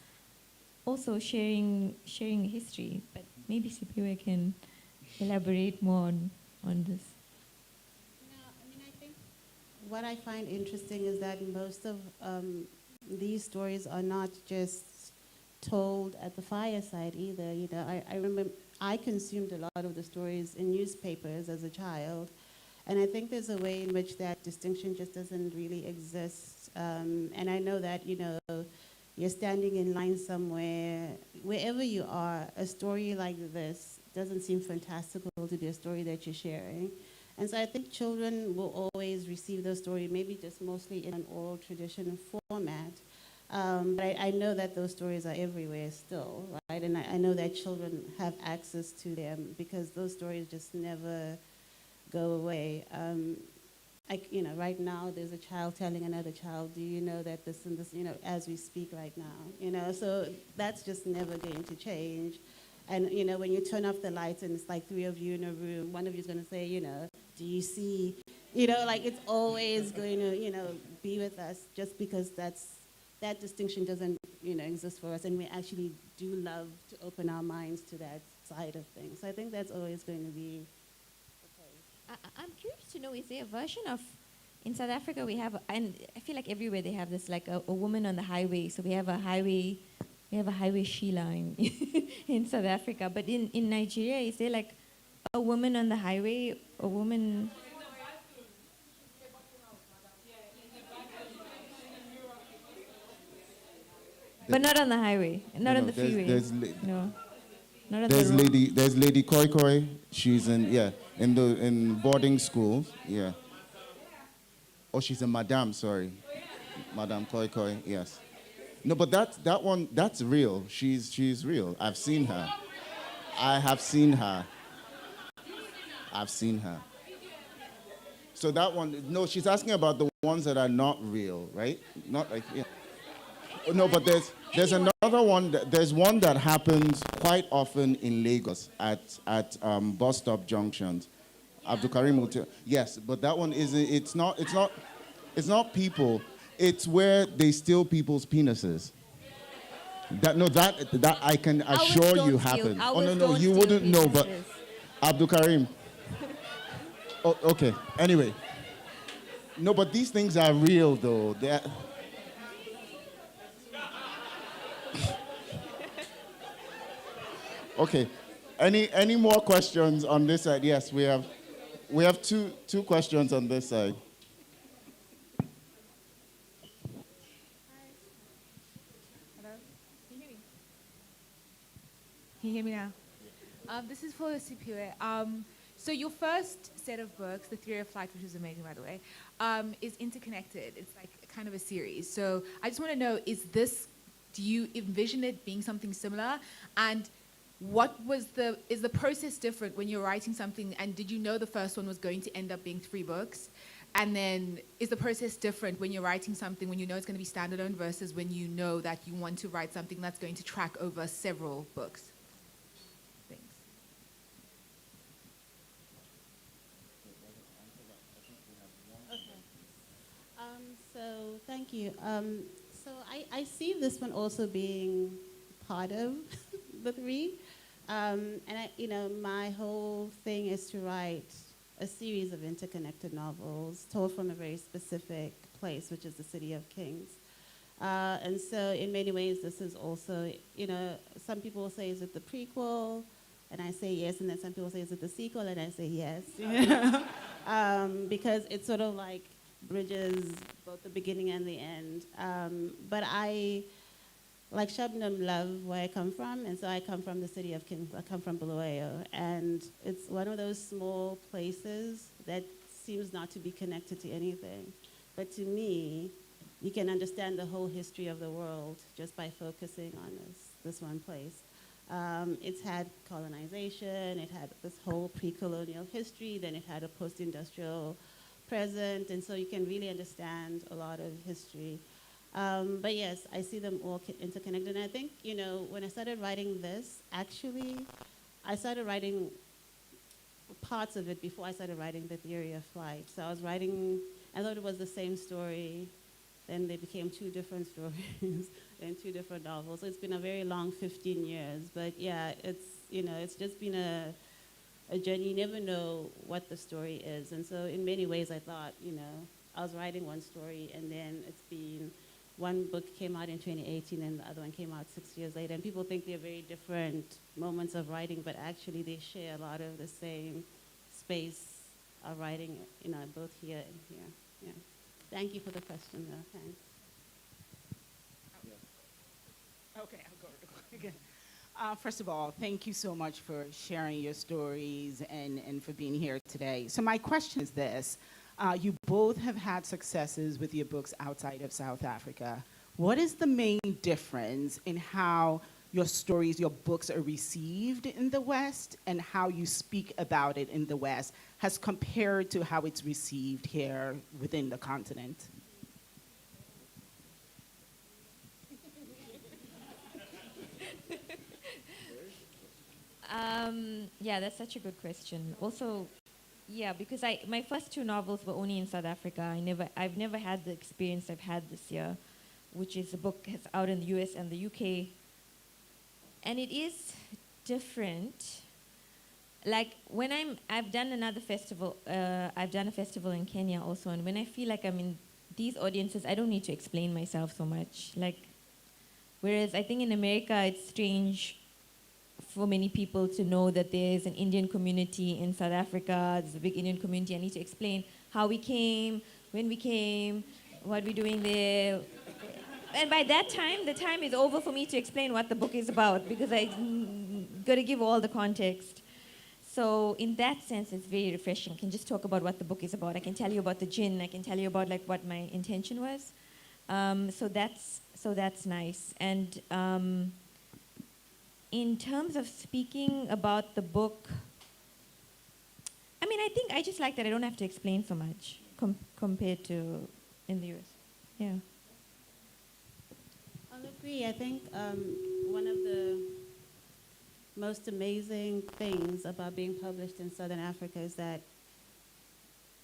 S2: also sharing history. But maybe Siphiwe can elaborate more on this.
S3: I think what I find interesting is that most of these stories are not just told at the fireside either. I remember I consumed a lot of the stories in newspapers as a child, and I think there's a way in which that distinction just doesn't really exist. And I know that, you're standing in line somewhere, wherever you are, a story like this doesn't seem fantastical to be a story that you're sharing. And so I think children will always receive those stories, maybe just mostly in an oral tradition format. But I know that those stories are everywhere still, right? And I know that children have access to them because those stories just never go away. Right now there's a child telling another child, do you know that this and this, as we speak right now, so that's just never going to change. And, when you turn off the lights and it's like three of you in a room, one of you is going to say, do you see, it's always going to, be with us just because that distinction doesn't, exist for us. And we actually do love to open our minds to that side of things. So I think that's always going to be okay.
S2: I'm curious to know, is there a version of, in South Africa we have, and I feel like everywhere they have this, like a woman on the highway. So we have a highway Sheila in South Africa. But in Nigeria, is there like a woman on the highway, a woman... But not on the highway, not on the freeway. No, not on the road.
S1: There's Lady Koi Koi. She's in boarding school. Yeah. Oh, she's a madam. Sorry, Madam Koi Koi. Yes. No, but that's real. She's real. I've seen her. I have seen her. I've seen her. So that one. No, she's asking about the ones that are not real, right? Not like yeah. No, but there's another one. There's one that happens quite often in Lagos at bus stop junctions. Abdul Karim will tell. Yes, but that one isn't. It's not people. It's where they steal people's penises. That I can assure you happens. Oh no, you wouldn't know, but Abdul Karim. Oh, okay. Anyway. No, but these things are real, though. Okay. Any more questions on this side? Yes, we have two questions on this side.
S6: Hello? Can you hear me? Can you hear me now? This is for Siphiwe. So your first set of books, The Theory of Flight, which is amazing, by the way, is interconnected. It's like kind of a series. So I just want to know, do you envision it being something similar? And is the process different when you're writing something, and did you know the first one was going to end up being 3 books? And then is the process different when you're writing something, when you know it's going to be standalone versus when you know that you want to write something that's going to track over several books? Thanks.
S3: So thank you. So I see this one also being part of the 3. My whole thing is to write a series of interconnected novels told from a very specific place, which is the City of Kings. And so in many ways, this is also, some people will say, is it the prequel? And I say yes, and then some people say, is it the sequel? And I say yes. Because it's sort of like bridges both the beginning and the end. But I, like Shubnum, love where I come from, and so I come from the City of Kings. I come from Bulawayo, and it's one of those small places that seems not to be connected to anything. But to me, you can understand the whole history of the world just by focusing on this one place. It's had colonization, it had this whole pre-colonial history, then it had a post-industrial present, and so you can really understand a lot of history. But yes, I see them all interconnected, and I think, when I started writing this, actually, I started writing parts of it before I started writing The Theory of Flight. So I thought it was the same story, then they became 2 different stories, and 2 different novels. So it's been a very long 15 years, but yeah, it's just been a journey. You never know what the story is, and so in many ways I thought, I was writing one story, and then it's been, one book came out in 2018 and the other one came out 6 years later, and people think they're very different moments of writing, but actually they share a lot of the same space of writing, both here and here. Yeah. Thank you for the question, though. Thanks.
S7: Okay, I'll go again. First of all, thank you so much for sharing your stories and for being here today. So my question is this. You both have had successes with your books outside of South Africa. What is the main difference in how your stories, your books are received in the West and how you speak about it in the West as compared to how it's received here within the continent?
S2: Yeah, that's such a good question. Also, yeah, because my first 2 novels were only in South Africa. I've never had the experience I've had this year, which is a book that's out in the US and the UK. And it is different. Like when I've done another festival, I've done a festival in Kenya also, and when I feel like I'm in these audiences, I don't need to explain myself so much. Like, whereas I think in America, it's strange for many people to know that there's an Indian community in South Africa. There's a big Indian community. I need to explain how we came, when we came, what we're doing there. And by that time, the time is over for me to explain what the book is about because I got to give all the context. So in that sense, it's very refreshing. I can just talk about what the book is about. I can tell you about the Djinn. I can tell you about like what my intention was. So that's nice. And in terms of speaking about the book, I mean, I think I just like that I don't have to explain so much compared to in the US. Yeah.
S3: I'll agree. I think one of the most amazing things about being published in Southern Africa is that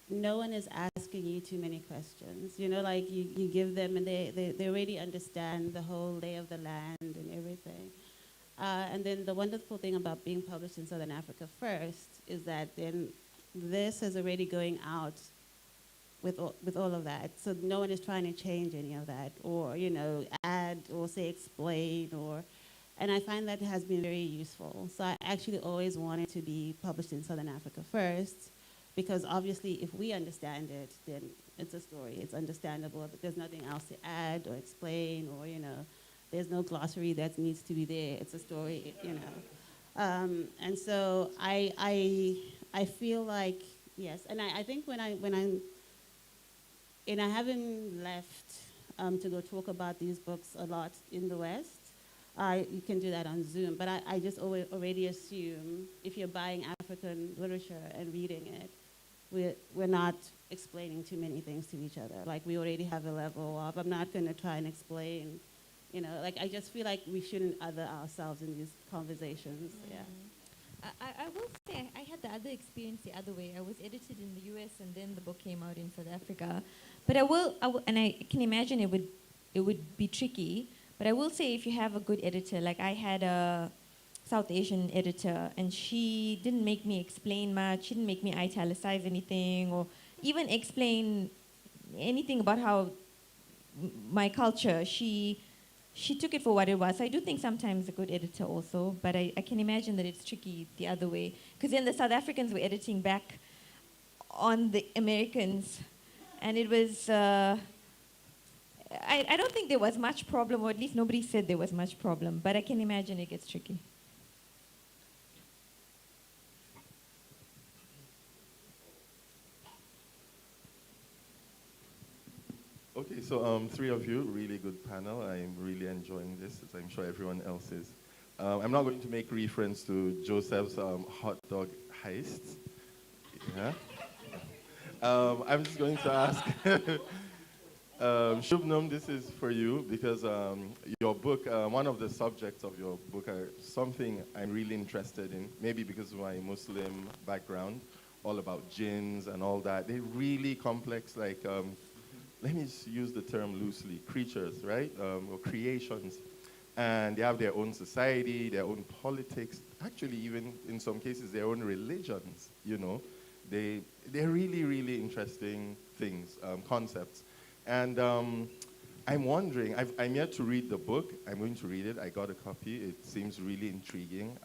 S3: no one is asking you too many questions. Like you give them and they already understand the whole lay of the land and everything. And then the wonderful thing about being published in Southern Africa first is that then this is already going out with all of that. So no one is trying to change any of that, or add or say explain or. And I find that has been very useful. So I actually always wanted to be published in Southern Africa first, because obviously if we understand it, then it's a story. It's understandable. But there's nothing else to add or explain, or there's no glossary that needs to be there. It's a story. And so I feel like yes, and I think when I'm and I haven't left to go talk about these books a lot in the West. You can do that on Zoom, but I just already assume if you're buying African literature and reading it, we're not explaining too many things to each other. Like we already have a level of, I'm not going to try and explain, like I just feel like we shouldn't other ourselves in these conversations. Yeah.
S2: I will say I had the other experience the other way. I was edited in the US and then the book came out in South Africa. But I will and I can imagine it would be tricky. But I will say if you have a good editor, like I had a South Asian editor and she didn't make me explain much, she didn't make me italicize anything or even explain anything about how my culture. She took it for what it was. So I do think sometimes a good editor also, but I can imagine that it's tricky the other way. Because then the South Africans were editing back on the Americans, and it was, I don't think there was much problem, or at least nobody said there was much problem, but I can imagine it gets tricky.
S8: Okay, so three of you, really good panel. I'm really enjoying this, as I'm sure everyone else is. I'm not going to make reference to Joseph's hot dog heist. Yeah. I'm just going to ask, Shubnum, this is for you, because your book, one of the subjects of your book are something I'm really interested in, maybe because of my Muslim background, all about jinns and all that. They're really complex, like, let me just use the term loosely, creatures, right, or creations. And they have their own society, their own politics, actually even in some cases their own religions, They're really, really interesting things, concepts. And I'm wondering, I'm yet to read the book. I'm going to read it. I got a copy. It seems really intriguing.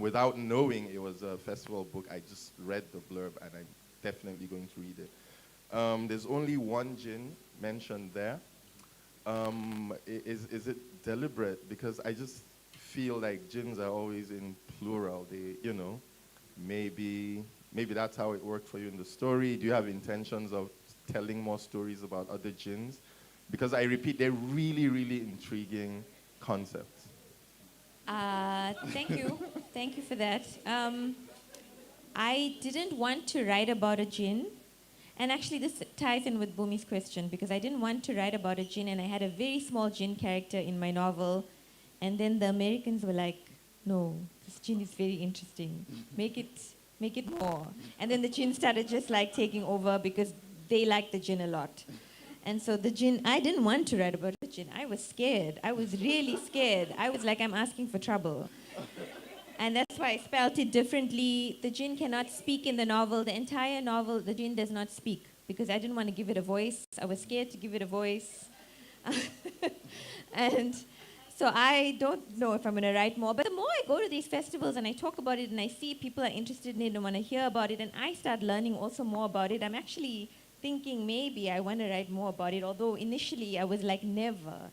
S8: Without knowing it was a festival book, I just read the blurb and I'm definitely going to read it. There's only one jinn mentioned there. Is it deliberate? Because I just feel like jinns are always in plural. They, maybe that's how it worked for you in the story. Do you have intentions of telling more stories about other jinns? Because I repeat, they're really, really intriguing concepts.
S2: Thank you. Thank you for that. I didn't want to write about a jinn. And actually, this ties in with Bumi's question, because I didn't want to write about a jinn, and I had a very small jinn character in my novel. And then the Americans were like, no, this jinn is very interesting. Make it more. And then the jinn started just like taking over because they liked the jinn a lot. And so the jinn, I didn't want to write about the jinn. I was scared. I was really scared. I was like, I'm asking for trouble. And that's why I spelled it differently. The jinn cannot speak in the novel. The entire novel, the jinn does not speak because I didn't want to give it a voice. I was scared to give it a voice. And so I don't know if I'm going to write more. But the more I go to these festivals and I talk about it and I see people are interested in it and want to hear about it, and I start learning also more about it, I'm actually thinking maybe I want to write more about it, although initially I was like, never.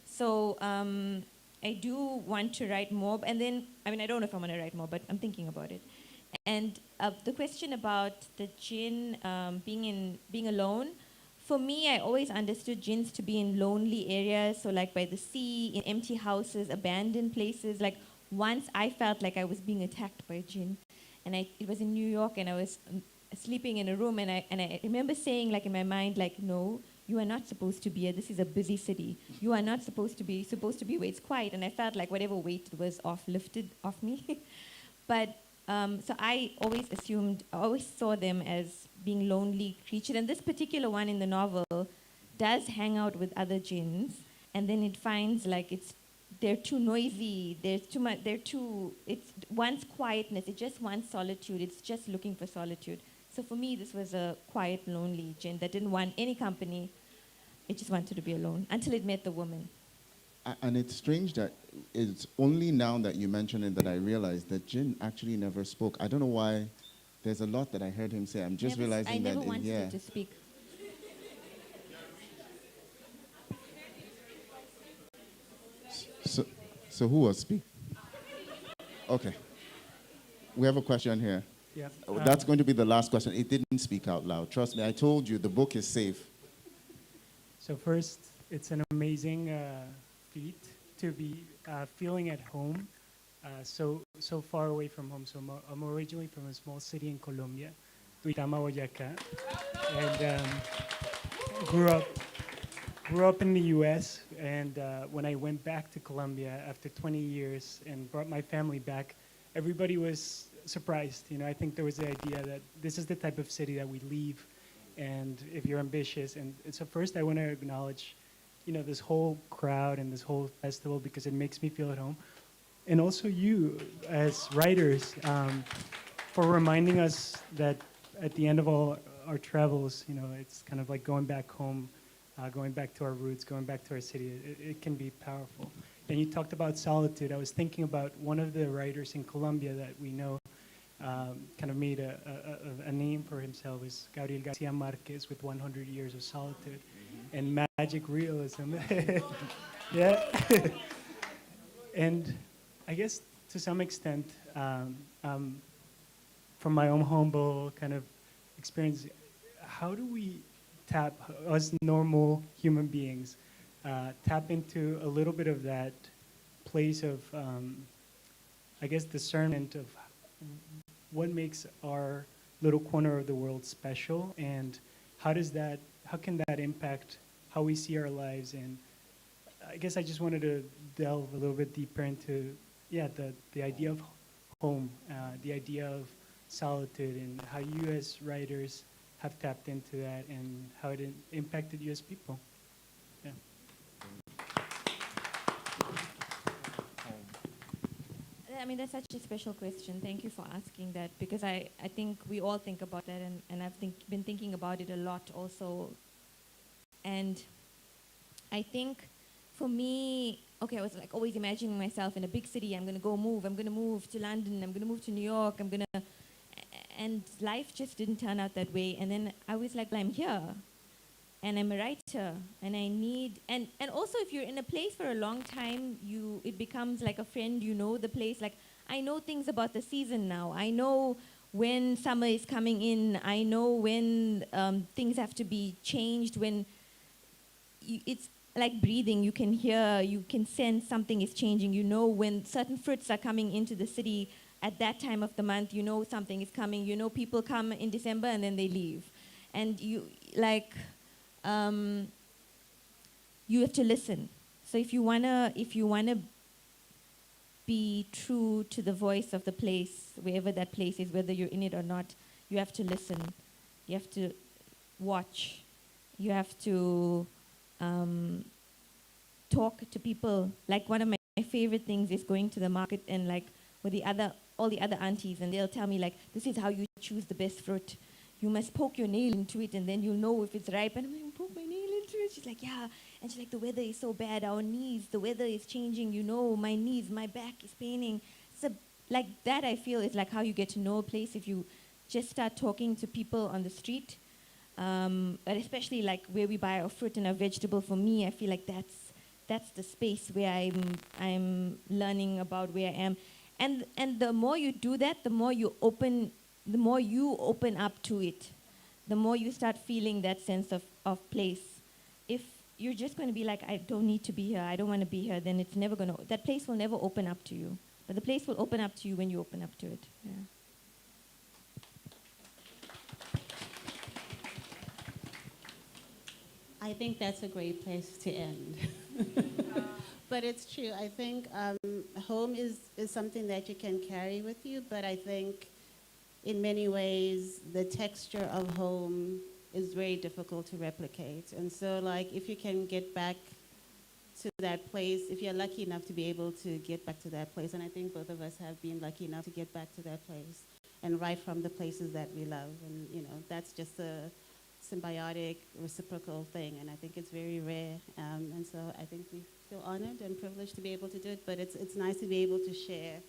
S2: So I do want to write more, and then, I don't know if I'm going to write more, but I'm thinking about it. And the question about the jinn being alone, for me, I always understood jinns to be in lonely areas, so like by the sea, in empty houses, abandoned places. Like once I felt like I was being attacked by a jinn, and it was in New York, and I was sleeping in a room, and I remember saying like in my mind, like, no, you are not supposed to be here. This is a busy city. You are not supposed to be where it's quiet. And I felt like whatever weight was lifted off me. But so I always saw them as being lonely creatures. And this particular one in the novel does hang out with other jinns. And then it finds like they're too noisy. There's too much. It's wants quietness. It just wants solitude. It's just looking for solitude. So for me, this was a quiet, lonely Djinn that didn't want any company. It just wanted to be alone until it met the woman.
S1: And it's strange that it's only now that you mention it that I realized that Djinn actually never spoke. I don't know why. There's a lot that I heard him say. I'm just realizing
S2: I
S1: that
S2: never wanted
S1: yeah.
S2: it to speak.
S1: So who was speaking? Okay. We have a question here.
S9: Yeah.
S1: That's going to be the last question. It didn't speak out loud. Trust me, I told you the book is safe.
S9: So first, it's an amazing feat to be feeling at home, so far away from home. So I'm originally from a small city in Colombia, Tuitama, Boyacá, and grew up in the U.S. And when I went back to Colombia after 20 years and brought my family back, everybody was surprised. You know, I think there was the idea that this is the type of city that we leave, and if you're ambitious. And so first, I want to acknowledge, you know, this whole crowd and this whole festival because it makes me feel at home, and also you as writers for reminding us that at the end of all our travels, you know, it's kind of like going back home. Going back to our roots, going back to our city, it can be powerful. And you talked about solitude. I was thinking about one of the writers in Colombia that we know kind of made a name for himself, is Gabriel Garcia Marquez with 100 Years of Solitude and magic realism. Yeah. And I guess to some extent, from my own humble kind of experience, how do we tap, us normal human beings, tap into a little bit of that place of, I guess, discernment of what makes our little corner of the world special, and how can that impact how we see our lives? And I guess I just wanted to delve a little bit deeper into, the idea of home, the idea of solitude, and how you as writers have tapped into that and how it impacted you as people. Yeah.
S2: I mean, that's such a special question. Thank you for asking that, because I think we all think about that, and I've been thinking about it a lot also. And I think for me, okay, I was like always imagining myself in a big city. I'm going to move to London, I'm going to move to New York, and life just didn't turn out that way. And then I was like, well, I'm here, and I'm a writer, and I need, and also if you're in a place for a long time, it becomes like a friend. You know the place. Like, I know things about the season now. I know when summer is coming in. I know when things have to be changed. When it's like breathing. You can hear, you can sense something is changing. You know when certain fruits are coming into the city at that time of the month. You know something is coming. You know people come in December and then they leave. And you have to listen. So if you wanna be true to the voice of the place, wherever that place is, whether you're in it or not, you have to listen. You have to watch. You have to talk to people. Like, one of my favorite things is going to the market and like with all the other aunties, and they'll tell me like, this is how you choose the best fruit. You must poke your nail into it and then you'll know if it's ripe. And I'm like, poke my nail into it? She's like, yeah. And she's like, the weather is so bad, our knees, the weather is changing, you know, my knees, my back is paining. So like that, I feel, is like how you get to know a place. If you just start talking to people on the street, but especially like where we buy our fruit and our vegetable, for me, I feel like that's the space where I'm learning about where I am. And the more you do that, the more you open up to it, the more you start feeling that sense of place. If you're just going to be like, I don't need to be here, I don't want to be here, then it's never going to, that place will never open up to you. But the place will open up to you when you open up to it. Yeah.
S3: I think that's a great place to end. But it's true. I think home is something that you can carry with you, but I think in many ways the texture of home is very difficult to replicate. And so like if you can get back to that place, if you're lucky enough to be able to get back to that place, and I think both of us have been lucky enough to get back to that place, and write from the places that we love. And, you know, that's just a symbiotic, reciprocal thing, and I think it's very rare. And so I think we feel honored and privileged to be able to do it, but it's nice to be able to share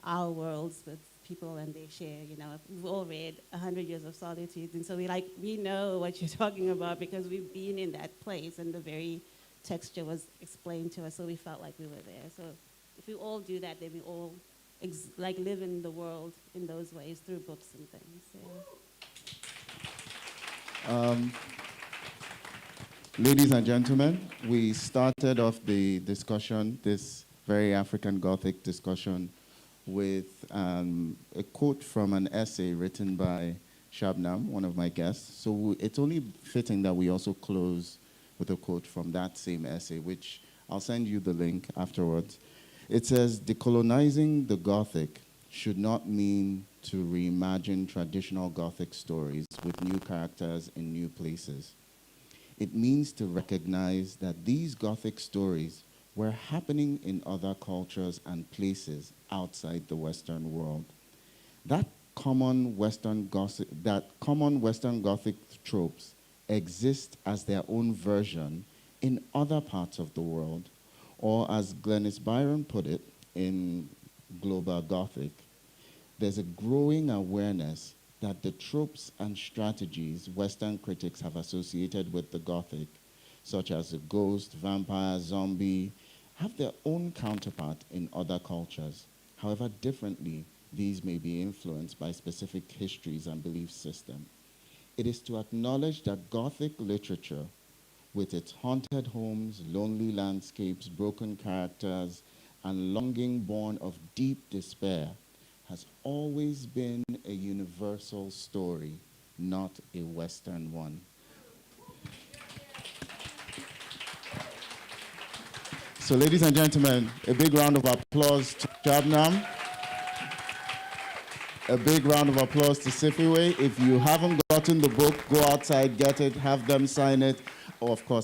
S3: our worlds with people, and they share, you know, we've all read 100 Years of Solitude, and so we know what you're talking about because we've been in that place, and the very texture was explained to us, so we felt like we were there. So if we all do that, then we all live in the world in those ways through books and things. Yeah.
S1: Ladies and gentlemen, we started off the discussion, this very African Gothic discussion, with a quote from an essay written by Shubnum, one of my guests. So it's only fitting that we also close with a quote from that same essay, which I'll send you the link afterwards. It says, "Decolonizing the Gothic should not mean to reimagine traditional Gothic stories with new characters in new places. It means to recognize that these Gothic stories were happening in other cultures and places outside the Western world. That common Western Gothic tropes exist as their own version in other parts of the world, or as Glenys Byron put it in Global Gothic, there's a growing awareness that the tropes and strategies Western critics have associated with the Gothic, such as a ghost, vampire, zombie, have their own counterpart in other cultures. However differently these may be influenced by specific histories and belief systems. It is to acknowledge that Gothic literature, with its haunted homes, lonely landscapes, broken characters, and longing born of deep despair, has always been a universal story, not a Western one." So ladies and gentlemen, a big round of applause to Shubnum. A big round of applause to Siphiwe. If you haven't gotten the book, go outside, get it, have them sign it. Or of course,